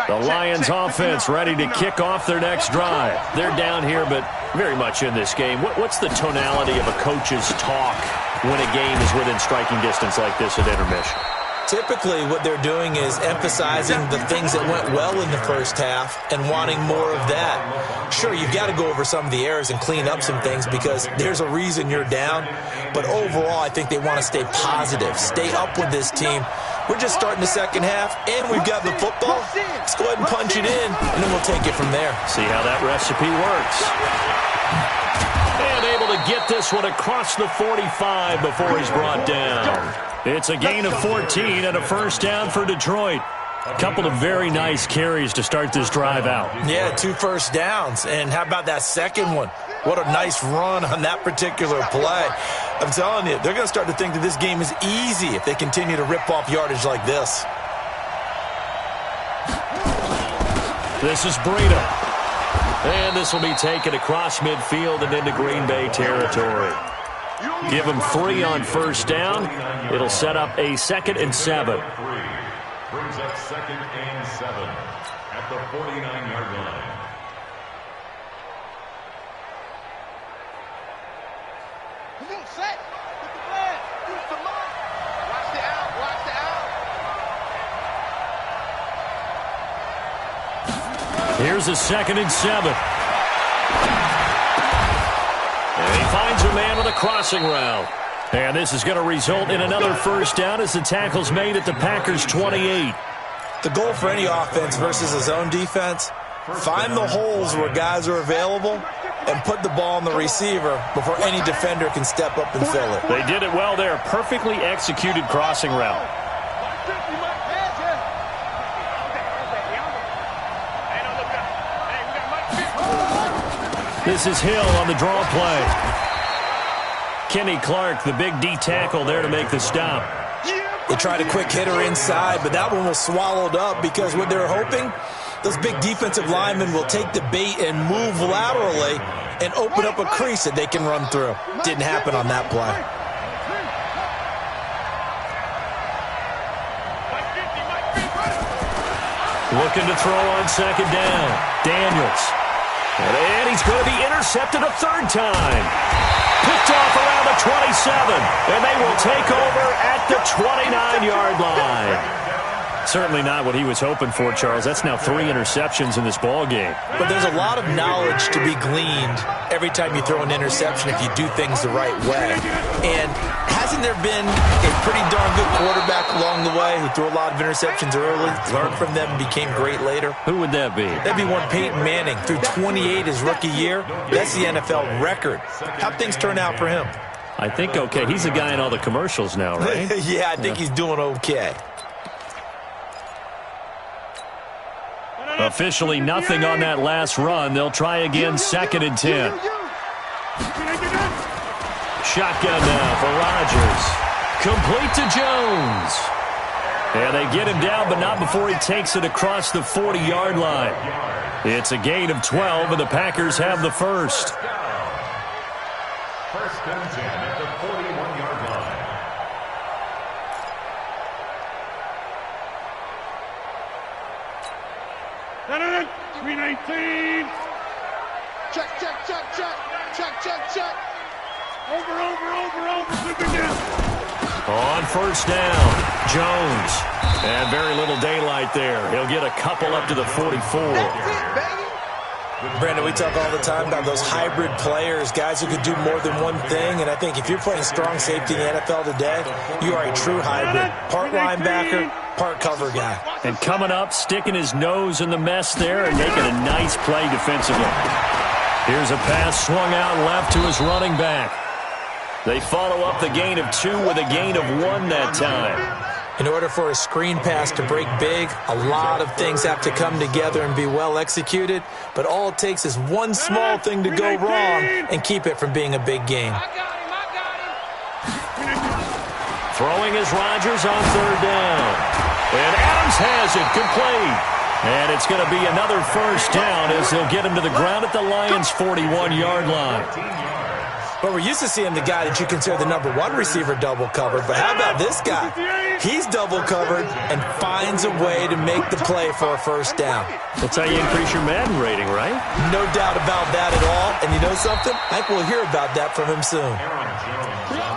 The Lions offense ready to kick off their next drive. They're down here, but very much in this game. What's the tonality of a coach's talk when a game is within striking distance like this at intermission? Typically, what they're doing is emphasizing the things that went well in the first half and wanting more of that. Sure, you've got to go over some of the errors and clean up some things because there's a reason you're down. But overall, I think they want to stay positive, stay up with this team. We're just starting the second half, and we've got the football. Let's go ahead and punch it in, and then we'll take it from there. See how that recipe works. And able to get this one across the 45 before he's brought down. It's a gain of 14 and a first down for Detroit. A couple of very nice carries to start this drive out. Yeah, 2 first downs. And how about that second one? What a nice run on that particular play. I'm telling you, they're going to start to think that this game is easy if they continue to rip off yardage like this. This is Breida. And this will be taken across midfield and into Green Bay territory. Give him 3 on first down. It'll set up a 2nd and 7. Brings up 2nd and 7 at the 49-yard line. Set. Get the flag. Use the mark. Watch the out. Watch the out. Here's a 2nd and 7. And he finds a man with a crossing route. And this is going to result in another first down as the tackle's made at the Packers' 28. The goal for any offense versus a zone defense, find the holes where guys are available and put the ball on the receiver before any defender can step up and fill it. They did it well there. Perfectly executed crossing route. This is Hill on the draw play. Kenny Clark, the big D tackle there to make the stop. They tried a quick hitter inside, but that one was swallowed up because what they're hoping, those big defensive linemen will take the bait and move laterally and open up a crease that they can run through. Didn't happen on that play. Looking to throw on 2nd down. Daniels. And he's going to be intercepted a 3rd time. Picked off around the 27. And they will take over at the 29-yard line. Certainly not what he was hoping for, Charles. That's now 3 interceptions in this ball game. But there's a lot of knowledge to be gleaned every time you throw an interception if you do things the right way. And hasn't there been a pretty darn good quarterback along the way who threw a lot of interceptions early, learned from them, and became great later? Who would that be? That'd be one Peyton Manning. Threw 28 his rookie year. That's the NFL record. How'd things turn out for him? I think okay. He's a guy in all the commercials now, right? Yeah, I think he's doing okay. Officially nothing on that last run. They'll try again, 2nd and 10. Shotgun now for Rodgers. Complete to Jones. And they get him down, but not before he takes it across the 40-yard line. It's a gain of 12, and the Packers have the first. 1st and 10 at the 41-yard line. No. 319. Check. Over. Super down. On first down, Jones. And very little daylight there. He'll get a couple up to the 44. Brandon, we talk all the time about those hybrid players, guys who could do more than one thing. And I think if you're playing strong safety in the NFL today, you are a true hybrid. Part linebacker, part cover guy. And coming up, sticking his nose in the mess there and making a nice play defensively. Here's a pass swung out left to his running back. They follow up the gain of 2 with a gain of 1 that time. In order for a screen pass to break big, a lot of things have to come together and be well executed. But all it takes is one small thing to go wrong and keep it from being a big game. Throwing is Rodgers on 3rd down. And Adams has it complete. And it's going to be another first down as they'll get him to the ground at the Lions' 41-yard line. Well, we're used to seeing the guy that you consider the number one receiver double covered, but how about this guy? He's double covered and finds a way to make the play for a first down. That's how you increase your Madden rating, right? No doubt about that at all. And you know something? I think we'll hear about that from him soon.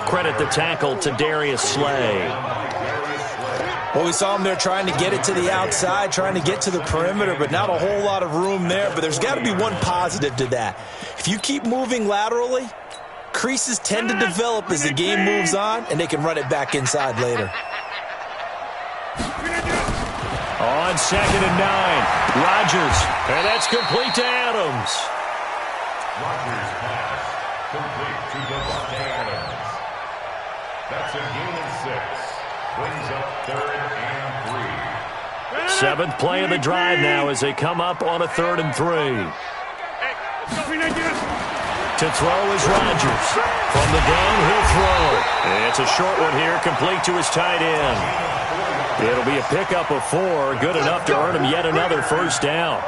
Credit the tackle to Darius Slay. Well, we saw him there trying to get it to the outside, trying to get to the perimeter, but not a whole lot of room there. But there's got to be one positive to that. If you keep moving laterally, creases tend to develop as the game moves on, and they can run it back inside later. On 2nd and 9, Rodgers, and that's complete to Adams. Rodgers pass, complete to Devontae Adams. That's a gain of 6. Brings up 3rd and 3. 7th play of the drive now as they come up on a 3rd and 3. To throw is Rodgers. From the gun, he'll throw. It's a short one here, complete to his tight end. It'll be a pickup of 4, good enough to earn him yet another first down.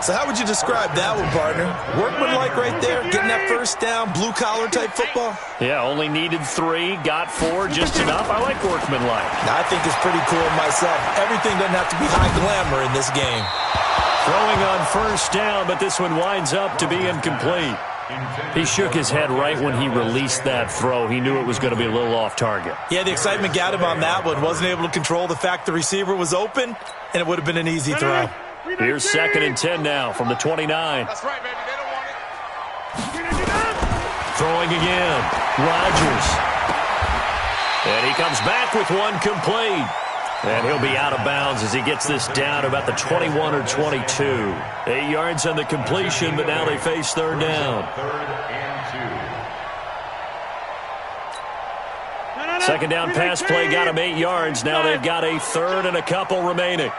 So how would you describe that one, partner? Workmanlike right there, getting that first down, blue-collar type football? Yeah, only needed 3, got 4, just enough. I like workmanlike. I think it's pretty cool myself. Everything doesn't have to be high glamour in this game. Throwing on first down, but this one winds up to be incomplete. He shook his head right when he released that throw. He knew it was going to be a little off target. Yeah, the excitement got him on that one. Wasn't able to control the fact the receiver was open, and it would have been an easy throw. Here's 2nd and 10 now from the 29. That's right, baby. They don't want it. Throwing again. Rodgers. And he comes back with one complete. And he'll be out of bounds as he gets this down to about the 21 or 22. 8 yards on the completion, but now they face 3rd down. 3rd and 2. 2nd down pass play got him 8 yards. Now they've got a 3rd and a couple remaining.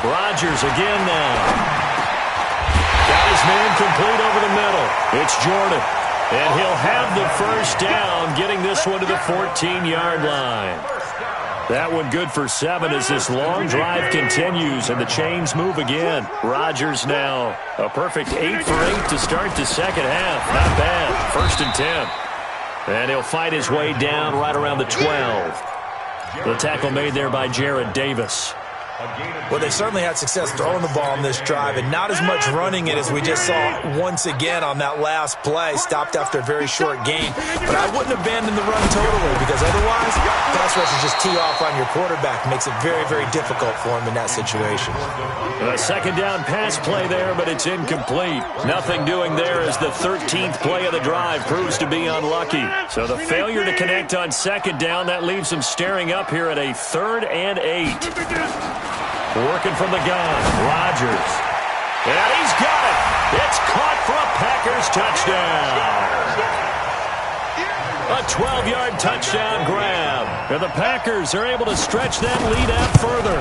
Rodgers again now. Got his man complete over the middle. It's Jordan. And he'll have the first down, getting this one to the 14-yard line. That one good for 7 as this long drive continues and the chains move again. Rodgers now a perfect 8 for 8 to start the second half. Not bad. 1st and 10. And he'll fight his way down right around the 12. The tackle made there by Jarrad Davis. Well, they certainly had success throwing the ball on this drive, and not as much running it as we just saw once again on that last play. Stopped after a very short gain. But I wouldn't abandon the run totally, because otherwise, pass rushers just tee off on your quarterback. Makes it very, very difficult for him in that situation. A 2nd down pass play there, but it's incomplete. Nothing doing there as the 13th play of the drive proves to be unlucky. So the failure to connect on 2nd down, that leaves them staring up here at a 3rd and 8. Working from the gun, Rodgers. And he's got it. It's caught for a Packers touchdown. A 12-yard touchdown grab. And the Packers are able to stretch that lead out further.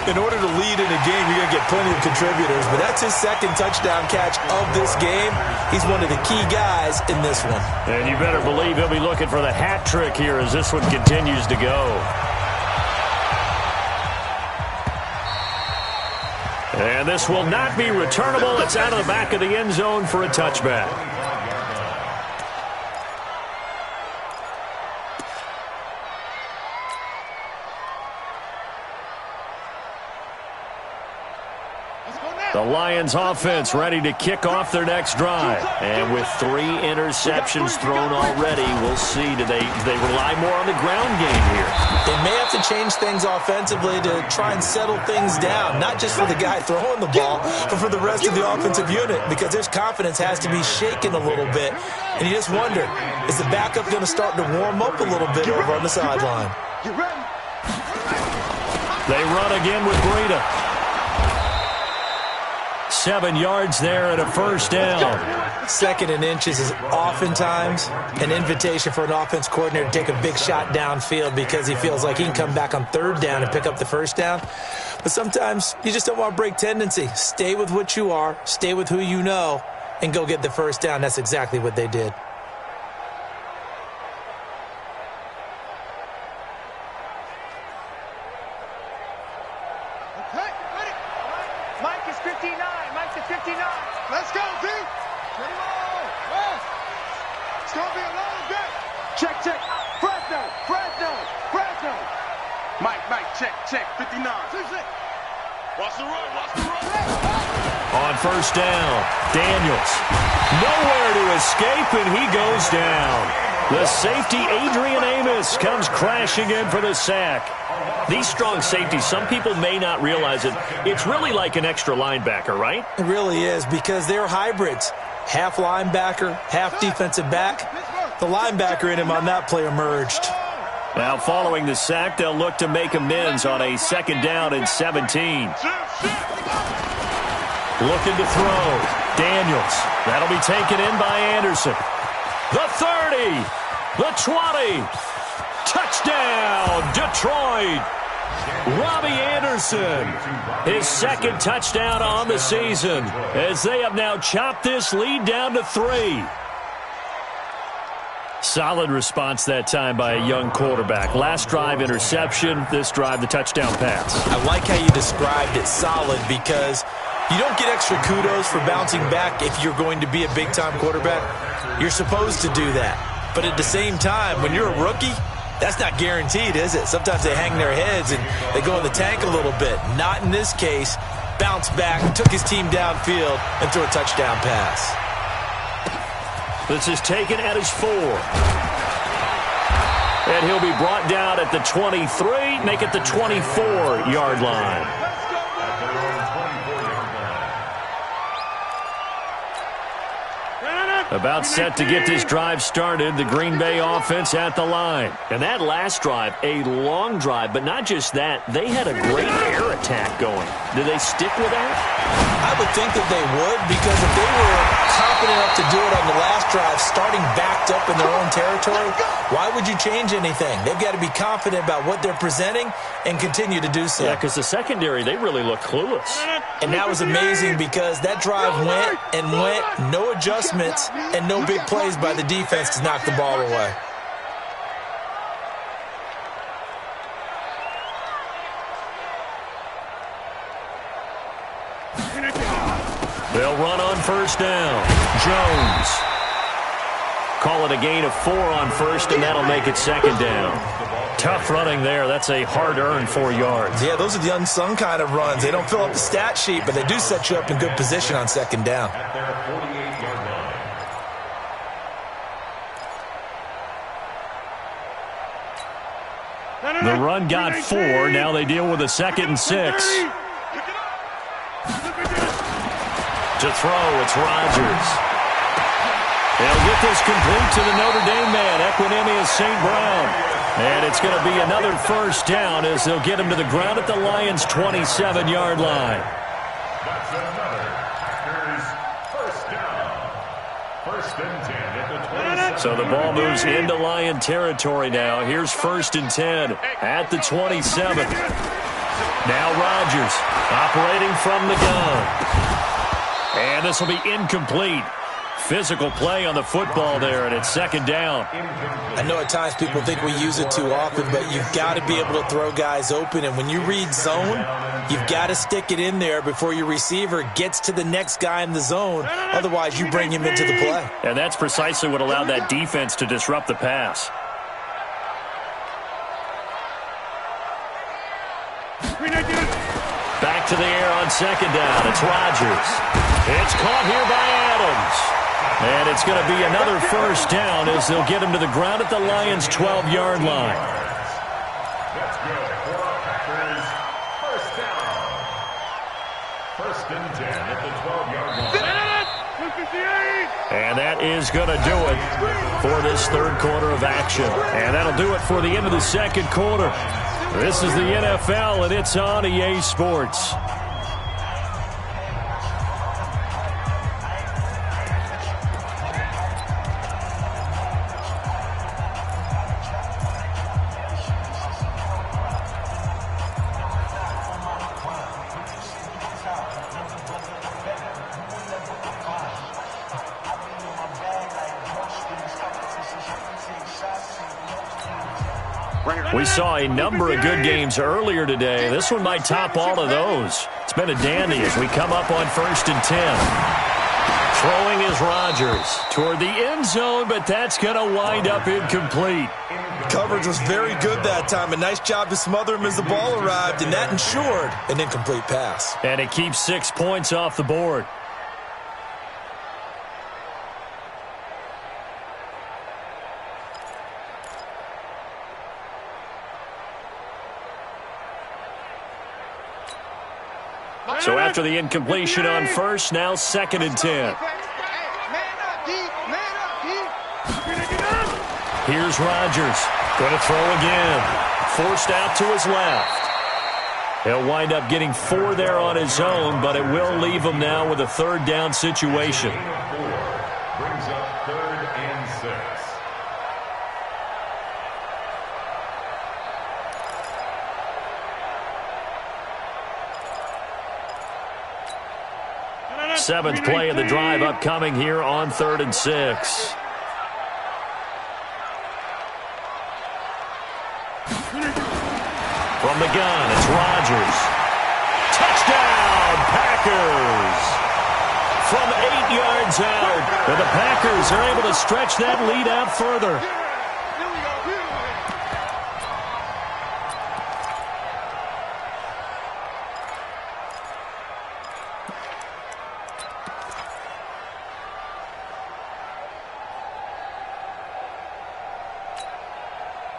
In order to lead in a game, you're going to get plenty of contributors, but that's his 2nd touchdown catch of this game. He's one of the key guys in this one. And you better believe he'll be looking for the hat trick here as this one continues to go. And this will not be returnable. It's out of the back of the end zone for a touchback. The Lions offense ready to kick off their next drive. And with 3 interceptions thrown already, we'll see. Do they rely more on the ground game here? They may have to change things offensively to try and settle things down, not just for the guy throwing the ball, but for the rest of the offensive unit, because their confidence has to be shaken a little bit. And you just wonder, is the backup going to start to warm up a little bit over on the sideline? They run again with Breida. 7 yards there and a first down. 2nd and inches is oftentimes an invitation for an offense coordinator to take a big shot downfield because he feels like he can come back on 3rd down and pick up the first down. But sometimes you just don't want to break tendency. Stay with what you are, stay with who you know, and go get the first down. That's exactly what they did. Okay, ready. Mike is 50. 59. Mike to 59. Let's go, D. West. It's going to be a long day. Check. Fresno. Mike, check. 59. Watch the run. On first down, Daniels. Nowhere to escape, and he goes down. The safety, Adrian Amos, comes crashing in for the sack. These strong safeties, some people may not realize it. It's really like an extra linebacker, right? It really is, because they're hybrids. Half linebacker, half defensive back. The linebacker in him on that play emerged. Now, following the sack, they'll look to make amends on a second down and 17. Looking to throw. Daniels. That'll be taken in by Anderson. The 30. The 20. Touchdown, Detroit. Robbie Anderson. His second touchdown on the season, as they have now chopped this lead down to 3. Solid response that time by a young quarterback. Last drive, interception. This drive, the touchdown pass. I like how you described it, solid, because you don't get extra kudos for bouncing back if you're going to be a big-time quarterback. You're supposed to do that. But at the same time, when you're a rookie, that's not guaranteed, is it? Sometimes they hang their heads and they go in the tank a little bit. Not in this case. Bounced back, took his team downfield, and threw a touchdown pass. This is taken at his 4. And he'll be brought down at the 23, make it the 24-yard line. About set to get this drive started, the Green Bay offense at the line. And that last drive, a long drive, but not just that, they had a great air attack going. Do they stick with that? I would think that they would, because if they were confident enough to do it on the last drive, starting backed up in their own territory, why would you change anything? They've got to be confident about what they're presenting and continue to do so. Yeah, because the secondary, they really look clueless. And that was amazing, because that drive went, no adjustments, and no big plays by the defense to knock the ball away. They'll run on first down. Jones. Call it a gain of 4 on first, and that'll make it second down. Tough running there. That's a hard-earned 4 yards. Yeah, those are the unsung kind of runs. They don't fill up the stat sheet, but they do set you up in good position on second down. At their 48-yard line. The run got 4. Now they deal with a 2nd and 6. To throw, it's Rodgers. They'll get this complete to the Notre Dame man, Equanimeous St. Brown. And it's going to be another first down as they'll get him to the ground at the Lions' 27-yard line. That's another Packers first down. First and 10 at the 27. So the ball moves into Lion territory now. Here's first and 10 at the 27. Now Rodgers operating from the gun. And this will be incomplete. Physical play on the football there, and it's second down. I know at times people think we use it too often, but you've got to be able to throw guys open. And when you read zone, you've got to stick it in there before your receiver gets to the next guy in the zone. Otherwise, you bring him into the play. And that's precisely what allowed that defense to disrupt the pass. Back to the air on second down. It's Rodgers. It's caught here by Adams. And it's going to be another first down as they'll get him to the ground at the Lions' 12-yard line. That's good for Packers. First down. First and 10 at the 12-yard line. And that is going to do it for this third quarter of action. And that'll do it for the end of the second quarter. This is the NFL, and it's on EA Sports. We saw a number of good games earlier today. This one might top all of those. It's been a dandy as we come up on 1st and 10. Throwing is Rodgers toward the end zone, but that's going to wind up incomplete. Coverage was very good that time. A nice job to smother him as the ball arrived, and that ensured an incomplete pass. And it keeps 6 points off the board. So after the incompletion on first, now 2nd and 10. Here's Rodgers. Going to throw again. Forced out to his left. He'll wind up getting 4 there on his own, but it will leave him now with a 3rd down situation. Brings up 3rd and 6. Seventh play of the drive upcoming here on 3rd and 6. From the gun, it's Rodgers. Touchdown, Packers! From 8 yards out, and the Packers are able to stretch that lead out further.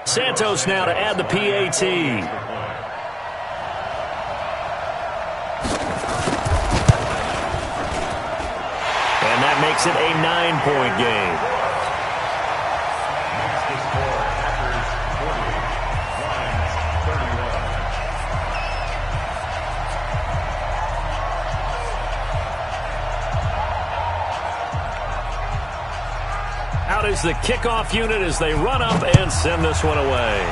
Santos now to add the PAT. And that makes it a 9-point game. Next to score, Packers 40, Lions 31. Out is the kickoff unit as they run up and send this one away.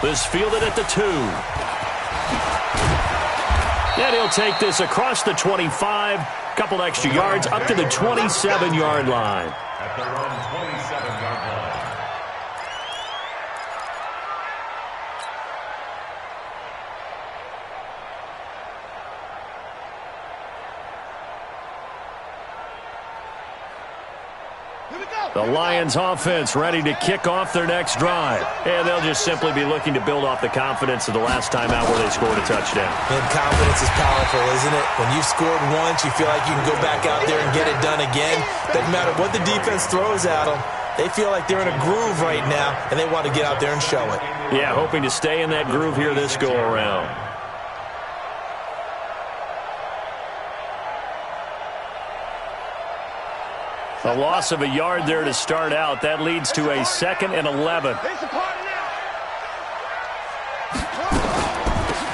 This fielded at the 2. And he'll take this across the 25. Couple extra yards up to the 27-yard line. At their own 27-yard line. The Lions offense ready to kick off their next drive. And they'll just simply be looking to build off the confidence of the last time out where they scored a touchdown. And confidence is powerful, isn't it? When you've scored once, you feel like you can go back out there and get it done again. Doesn't matter what the defense throws at them. They feel like they're in a groove right now, and they want to get out there and show it. Yeah, hoping to stay in that groove here this go-around. A loss of a yard there to start out. That leads to a 2nd and 11.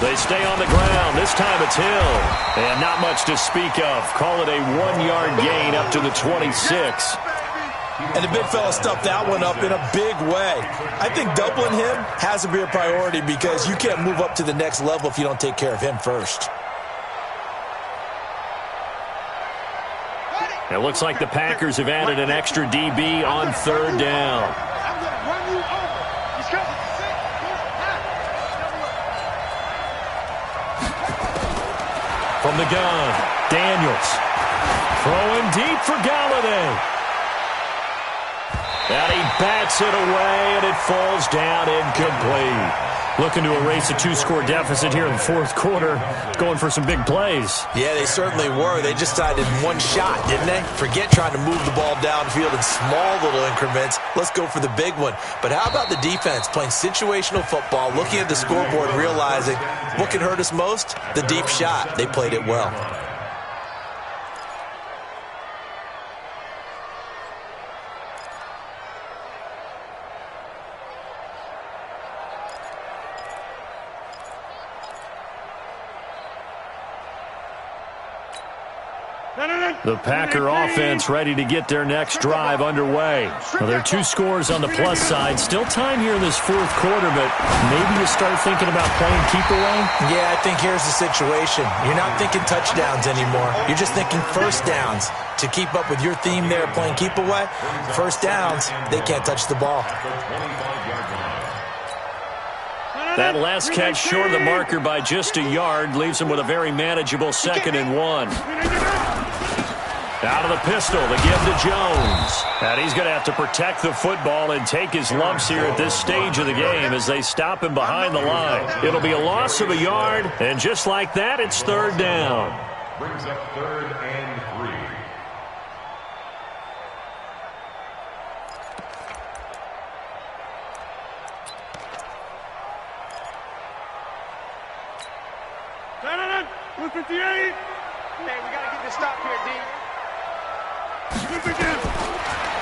They stay on the ground. This time it's Hill. And not much to speak of. Call it a 1-yard gain up to the 26. And the big fella stuffed that one up in a big way. I think doubling him has to be a priority because you can't move up to the next level if you don't take care of him first. It looks like the Packers have added an extra DB on 3rd down. From the gun, Daniels. Throwing deep for Galladay. And he bats it away, and it falls down incomplete. Looking to erase a 2-score deficit here in the 4th quarter. Going for some big plays. Yeah, they certainly were. They just decided one shot, didn't they? Forget trying to move the ball downfield in small little increments. Let's go for the big one. But how about the defense playing situational football, looking at the scoreboard, realizing what can hurt us most? The deep shot. They played it well. The Packer offense ready to get their next drive underway. Well, there are 2 scores on the plus side. Still time here in this 4th quarter, but maybe you start thinking about playing keep away? Yeah, I think here's the situation. You're not thinking touchdowns anymore. You're just thinking first downs. To keep up with your theme there, playing keep away, first downs, they can't touch the ball. That last catch short of the marker by just a yard leaves him with a very manageable 2nd and 1. Out of the pistol, the give to Jones. And he's going to have to protect the football and take his lumps here at this stage of the game as they stop him behind the line. It'll be a loss of a yard, and just like that, it's 3rd down. Brings up 3rd and 3. Hey, we got to get this stop here, D.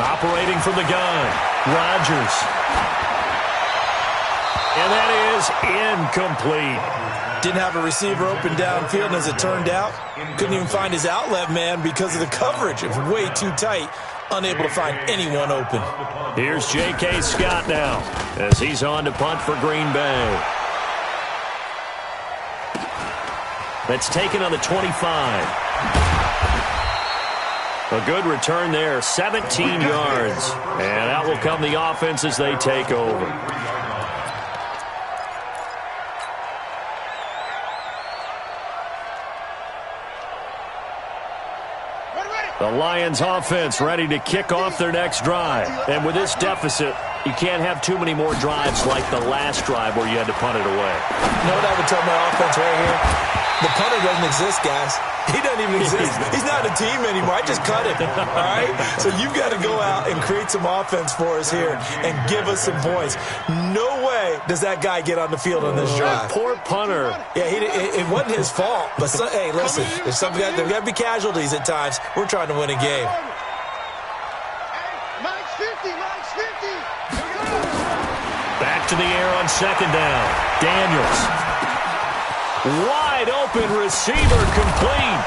Operating from the gun, Rodgers. And that is incomplete. Didn't have a receiver open downfield, and as it turned out, couldn't even find his outlet man because of the coverage. It was way too tight, unable to find anyone open. Here's J.K. Scott now as he's on to punt for Green Bay. That's taken on the 25. A good return there, 17 yards. And out will come the offense as they take over. The Lions offense ready to kick off their next drive. And with this deficit, you can't have too many more drives like the last drive where you had to punt it away. You know what I would tell my offense right here? The punter doesn't exist, guys. He doesn't even exist. He's not a team anymore. I just cut him, all right? So you've got to go out and create some offense for us here and give us some points. No way does that guy get on the field on this drive. Poor punter. Yeah, it wasn't his fault. But, hey, listen, there's got to be casualties at times. We're trying to win a game. Mike's 50, Mike's 50. Back to the air on 2nd down. Daniels. Wide open receiver complete.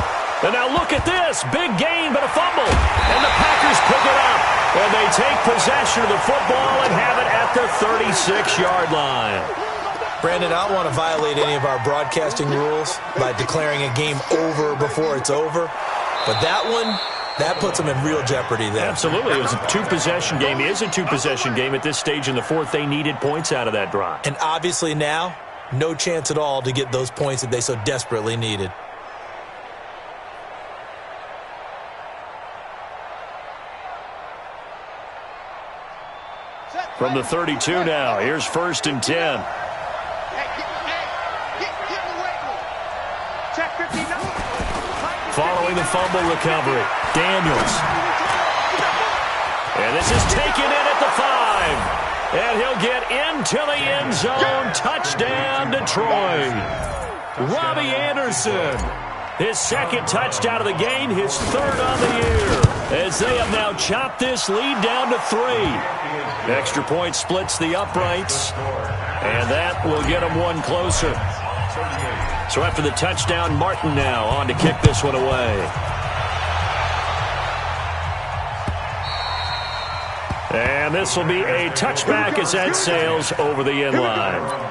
And now look at this. Big gain, but a fumble. And the Packers pick it up. And they take possession of the football and have it at the 36-yard line. Brandon, I don't want to violate any of our broadcasting rules by declaring a game over before it's over. But that one, that puts them in real jeopardy there. Absolutely. It was a 2-possession game. It is a 2-possession game at this stage in the 4th. They needed points out of that drive. And obviously now, no chance at all to get those points that they so desperately needed. From the 32 now, here's 1st and 10. Following the fumble recovery, Daniels. And this is taken in at the 5. And he'll get into the end zone. Touchdown, Detroit. Robbie Anderson. His 2nd touchdown of the game, his 3rd on the year. As they have now chopped this lead down to 3. Extra point splits the uprights. And that will get them one closer. So after the touchdown, Martin now on to kick this one away. And this will be a touchback as that sails over the end line.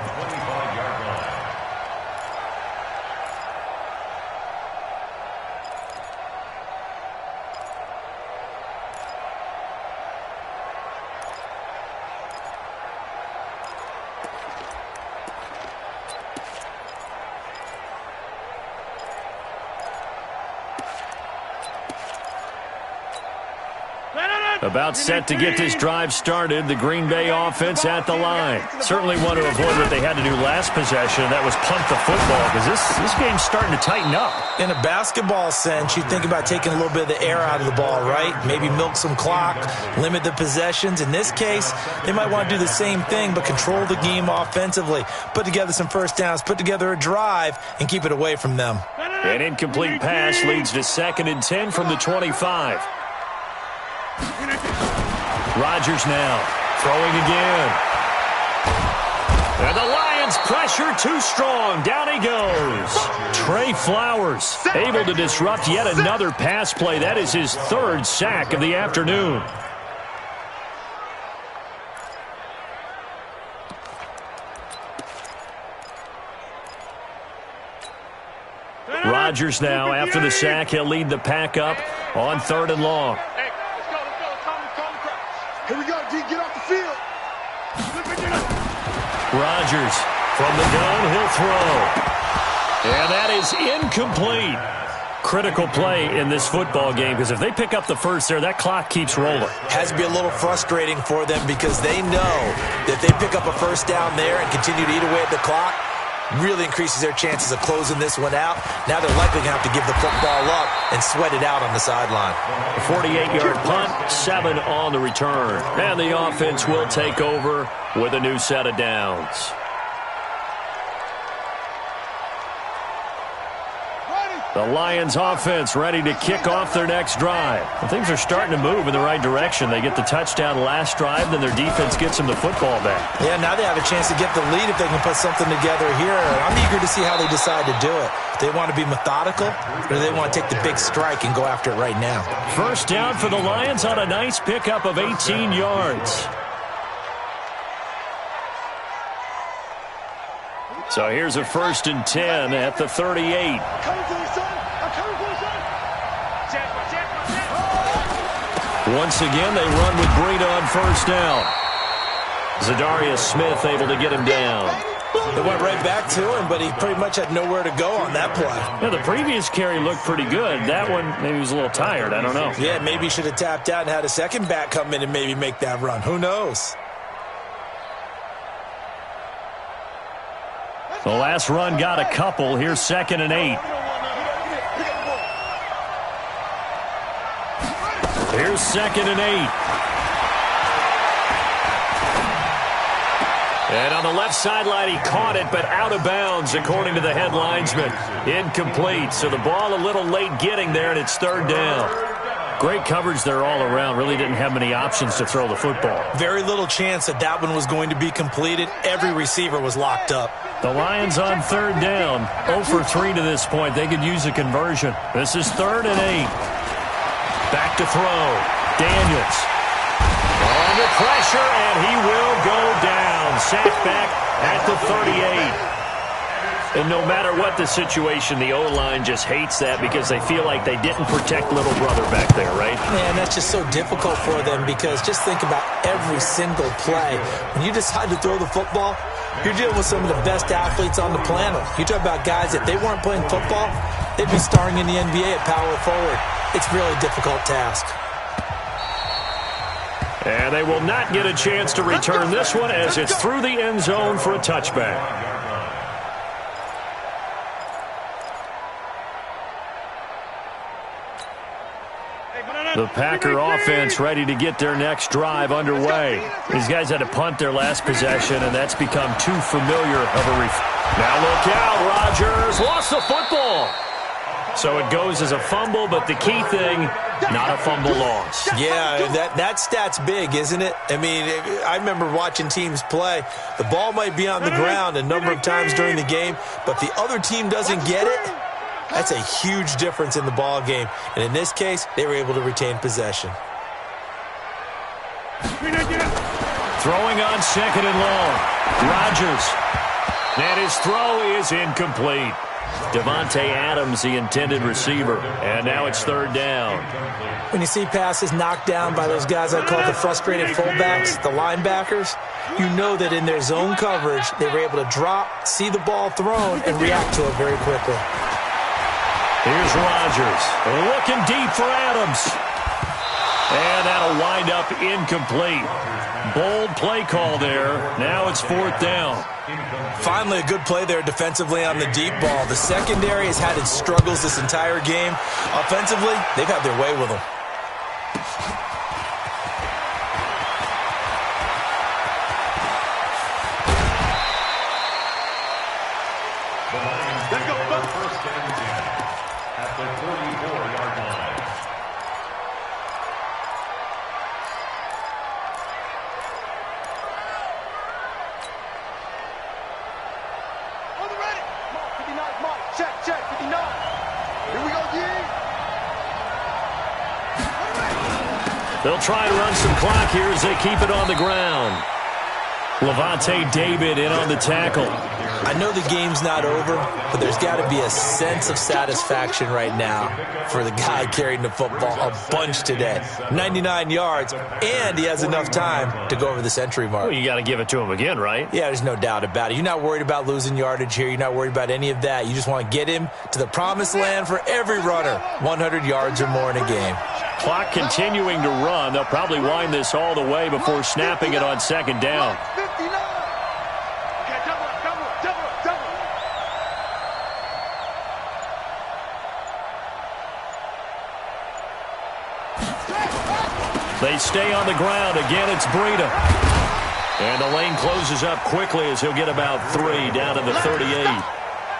About set to get this drive started, the Green Bay offense at the line. Certainly want to avoid what they had to do last possession, and that was punt the football, because this game's starting to tighten up. In a basketball sense, you think about taking a little bit of the air out of the ball, right? Maybe milk some clock, limit the possessions. In this case, they might want to do the same thing, but control the game offensively. Put together some first downs, put together a drive, and keep it away from them. An incomplete pass leads to 2nd and 10 from the 25. Rodgers now throwing again. And the Lions Lions pressure too strong. Down he goes. Trey Flowers able to disrupt yet another pass play. That is his third sack of the afternoon. Rodgers now, after the sack, he'll lead the pack up on 3rd and long. Hey, let's go. Here we go, D. Get off the field. Rodgers from the gun, he'll throw. And that is incomplete. Critical play in this football game, because if they pick up the first there, that clock keeps rolling. Has to be a little frustrating for them because they know that they pick up a first down there and continue to eat away at the clock, really increases their chances of closing this one out. Now they're likely going to have to give the football up and sweat it out on the sideline. A 48-yard punt, 7 on the return. And the offense will take over with a new set of downs. The Lions offense ready to kick off their next drive. Well, things are starting to move in the right direction. They get the touchdown last drive, then their defense gets them the football back. Yeah, now they have a chance to get the lead if they can put something together here. I'm eager to see how they decide to do it. Do they want to be methodical, or do they want to take the big strike and go after it right now? First down for the Lions on a nice pickup of 18 yards. So here's a 1st and 10 at the 38. Once again, they run with Breida on first down. Zadarius Smith able to get him down. They went right back to him, but he pretty much had nowhere to go on that play. Yeah, the previous carry looked pretty good. That one, maybe he was a little tired. I don't know. Yeah, maybe he should have tapped out and had a second back come in and maybe make that run. Who knows? The last run got a couple. Here's 2nd and 8. Here's 2nd and 8. And on the left sideline, he caught it, but out of bounds, according to the head linesman. Incomplete. So the ball a little late getting there, and it's 3rd down. Great coverage there all around. Really didn't have many options to throw the football. Very little chance that that one was going to be completed. Every receiver was locked up. The Lions on 3rd down. 0 for 3 to this point. They could use a conversion. This is 3rd and 8. Back to throw. Daniels. Under pressure, and he will go down. Sacked back at the 38. And no matter what the situation, the O-line just hates that because they feel like they didn't protect little brother back there, right? Man, that's just so difficult for them because just think about every single play. When you decide to throw the football, you're dealing with some of the best athletes on the planet. You talk about guys, if they weren't playing football, they'd be starring in the NBA at power forward. It's a really difficult task. And they will not get a chance to return this one as it's through the end zone for a touchback. The Packer offense ready to get their next drive underway. These guys had to punt their last possession, and that's become too familiar of a Now look out, Rodgers lost the football. So it goes as a fumble, but the key thing, not a fumble loss. Yeah, that stat's big, isn't it? I mean, I remember watching teams play. The ball might be on the ground a number of times during the game, but the other team doesn't get it. That's a huge difference in the ball game. And in this case, they were able to retain possession. Throwing on 2nd and long. Rodgers. And his throw is incomplete. Devontae Adams, the intended receiver. And now it's 3rd down. When you see passes knocked down by those guys I call the frustrated fullbacks, the linebackers, you know that in their zone coverage, they were able to drop, see the ball thrown, and react to it very quickly. Here's Rodgers. Looking deep for Adams. And that'll wind up incomplete. Bold play call there. Now it's 4th down. Finally a good play there defensively on the deep ball. The secondary has had its struggles this entire game. Offensively, they've had their way with them. Let's go. 1st and 10 at the 44-yard line. They'll try and run some clock here as they keep it on the ground. Levante David in on the tackle. I know the game's not over, but there's got to be a sense of satisfaction right now for the guy carrying the football a bunch today. 99 yards, and he has enough time to go over the century mark. Well, you got to give it to him again, right? Yeah, there's no doubt about it. You're not worried about losing yardage here. You're not worried about any of that. You just want to get him to the promised land for every runner, 100 yards or more in a game. Clock continuing to run. They'll probably wind this all the way before snapping it on second down. They stay on the ground. Again, it's Breida. And the lane closes up quickly as he'll get about 3 down to the 38.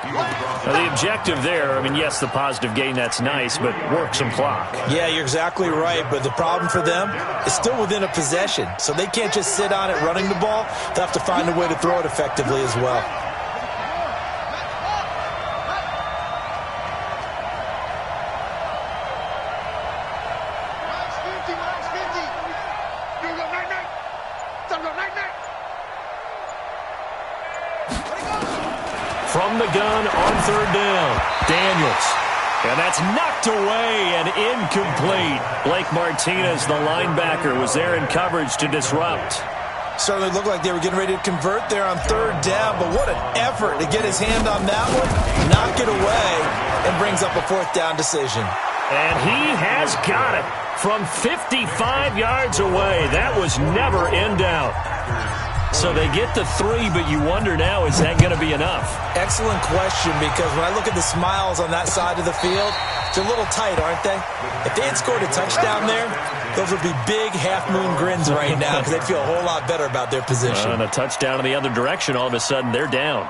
Now, the objective there, I mean, yes, the positive gain, that's nice, but work some clock. Yeah, you're exactly right, but the problem for them is still within a possession, so they can't just sit on it running the ball. They'll have to find a way to throw it effectively as well. From the gun on third down, Daniels. And that's knocked away and incomplete. Blake Martinez, the linebacker, was there in coverage to disrupt. Certainly looked like they were getting ready to convert there on third down, but what an effort to get his hand on that one, knock it away, and brings up a fourth down decision. And he has got it from 55 yards away. That was never in doubt. So they get the 3, but you wonder now, is that going to be enough? Excellent question, because when I look at the smiles on that side of the field, they're a little tight, aren't they? If they had scored a touchdown there, those would be big half-moon grins right now because they'd feel a whole lot better about their position. And a touchdown in the other direction, all of a sudden, they're down.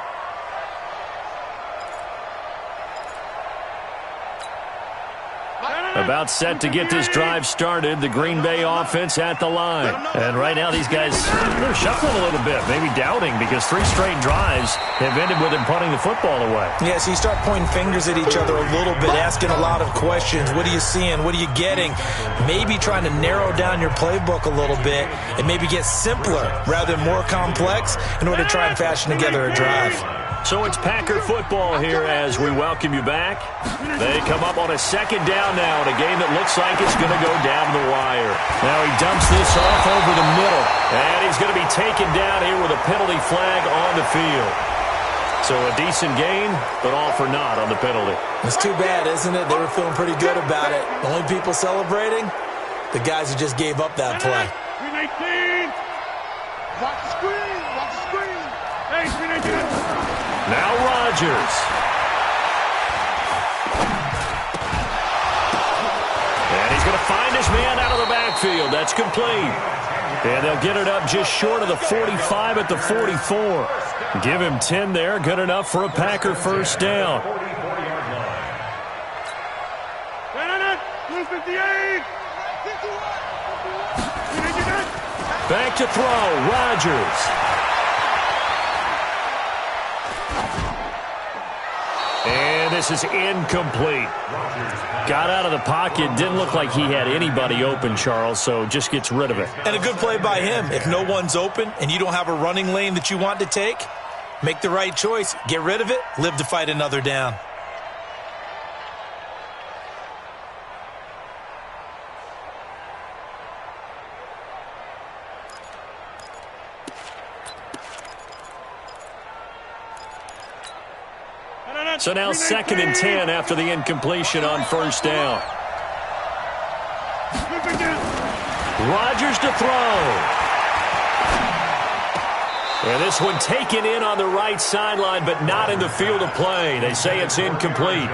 About set to get this drive started. The Green Bay offense at the line. And right now these guys, they're shuffling a little bit, maybe doubting, because 3 straight drives have ended with them punting the football away. Yeah, so you start pointing fingers at each other a little bit, asking a lot of questions. What are you seeing? What are you getting? Maybe trying to narrow down your playbook a little bit and maybe get simpler rather than more complex in order to try and fashion together a drive. So it's Packer football here as we welcome you back. They come up on a second down now in a game that looks like it's going to go down the wire. Now he dumps this off over the middle, and he's going to be taken down here with a penalty flag on the field. So a decent gain, but all for naught on the penalty. It's too bad, isn't it? They were feeling pretty good about it. The only people celebrating, the guys who just gave up that play. Watch the screen. Watch the screen. Hey, screen 18. Now Rodgers. And he's going to find his man out of the backfield. That's complete. And they'll get it up just short of the 45 at the 44. Give him 10 there. Good enough for a Packer first down. 58. Back to throw. Rodgers. And this is incomplete. Got out of the pocket. Didn't look like he had anybody open, Charles, so just gets rid of it. And a good play by him. If no one's open and you don't have a running lane that you want to take, make the right choice. Get rid of it. Live to fight another down. So now 2nd and 10 after the incompletion on first down. Rodgers to throw. And this one taken in on the right sideline, but not in the field of play. They say it's incomplete.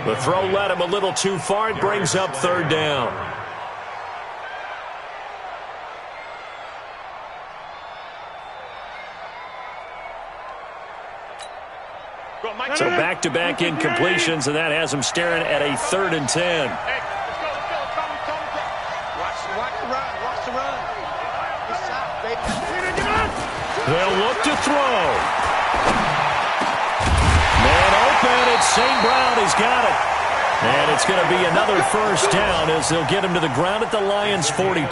The throw led him a little too far. It brings up 3rd down. So back-to-back incompletions, and that has him staring at a 3rd and 10. Hey, let's go. Watch the run. Watch the run. Good shot, baby. They'll look to throw. Man open. It's St. Brown. He's got it. And it's going to be another first down as they'll get him to the ground at the Lions' 42.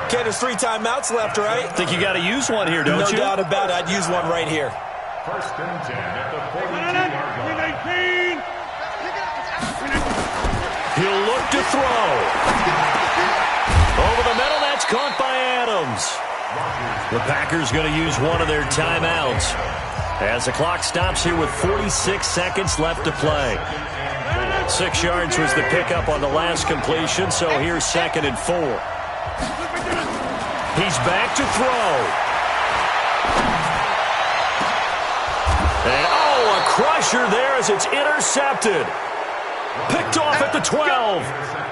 Okay, there's 3 timeouts left, right? Think you got to use one here, don't you? No doubt about it. I'd use one right here. First and 10 at the 42-yard line. He'll look to throw. Over the middle, that's caught by Adams. The Packers going to use one of their timeouts as the clock stops here with 46 seconds left to play. 6 yards was the pickup on the last completion, so here's 2nd and 4. He's back to throw. And, a crusher there as it's intercepted. Picked off at the 12.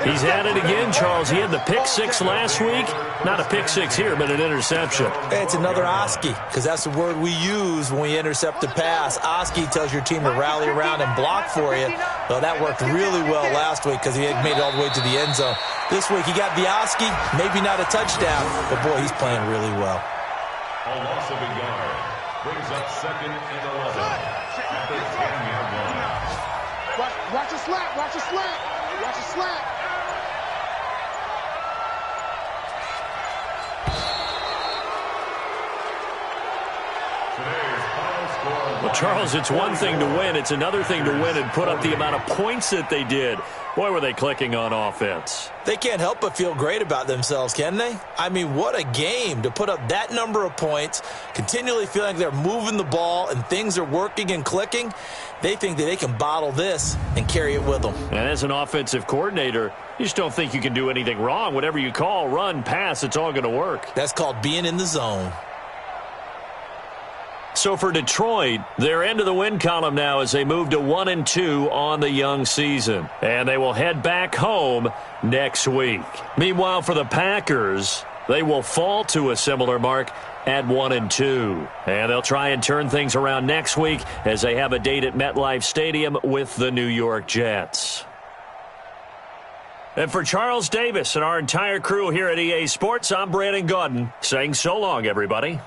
He's had it again, Charles. He had the pick 6 last week. Not a pick 6 here, but an interception. It's another Oski, because that's the word we use when we intercept a pass. Oski tells your team to rally around and block for you. Well, that worked really well last week because he had made it all the way to the end zone. This week he got the Oski, maybe not a touchdown, but boy, he's playing really well. A loss of a yard brings up 2nd and 11 at the 10-yard line. Watch a slant, watch a slant, watch a slant. Well, Charles, it's one thing to win. It's another thing to win and put up the amount of points that they did. Boy, were they clicking on offense. They can't help but feel great about themselves, can they? I mean, what a game to put up that number of points, continually feeling like they're moving the ball and things are working and clicking. They think that they can bottle this and carry it with them. And as an offensive coordinator, you just don't think you can do anything wrong. Whatever you call, run, pass, it's all going to work. That's called being in the zone. So for Detroit, they're into the win column now as they move to 1-2 on the young season. And they will head back home next week. Meanwhile, for the Packers, they will fall to a similar mark at 1-2. And they'll try and turn things around next week as they have a date at MetLife Stadium with the New York Jets. And for Charles Davis and our entire crew here at EA Sports, I'm Brandon Gaudin saying so long, everybody.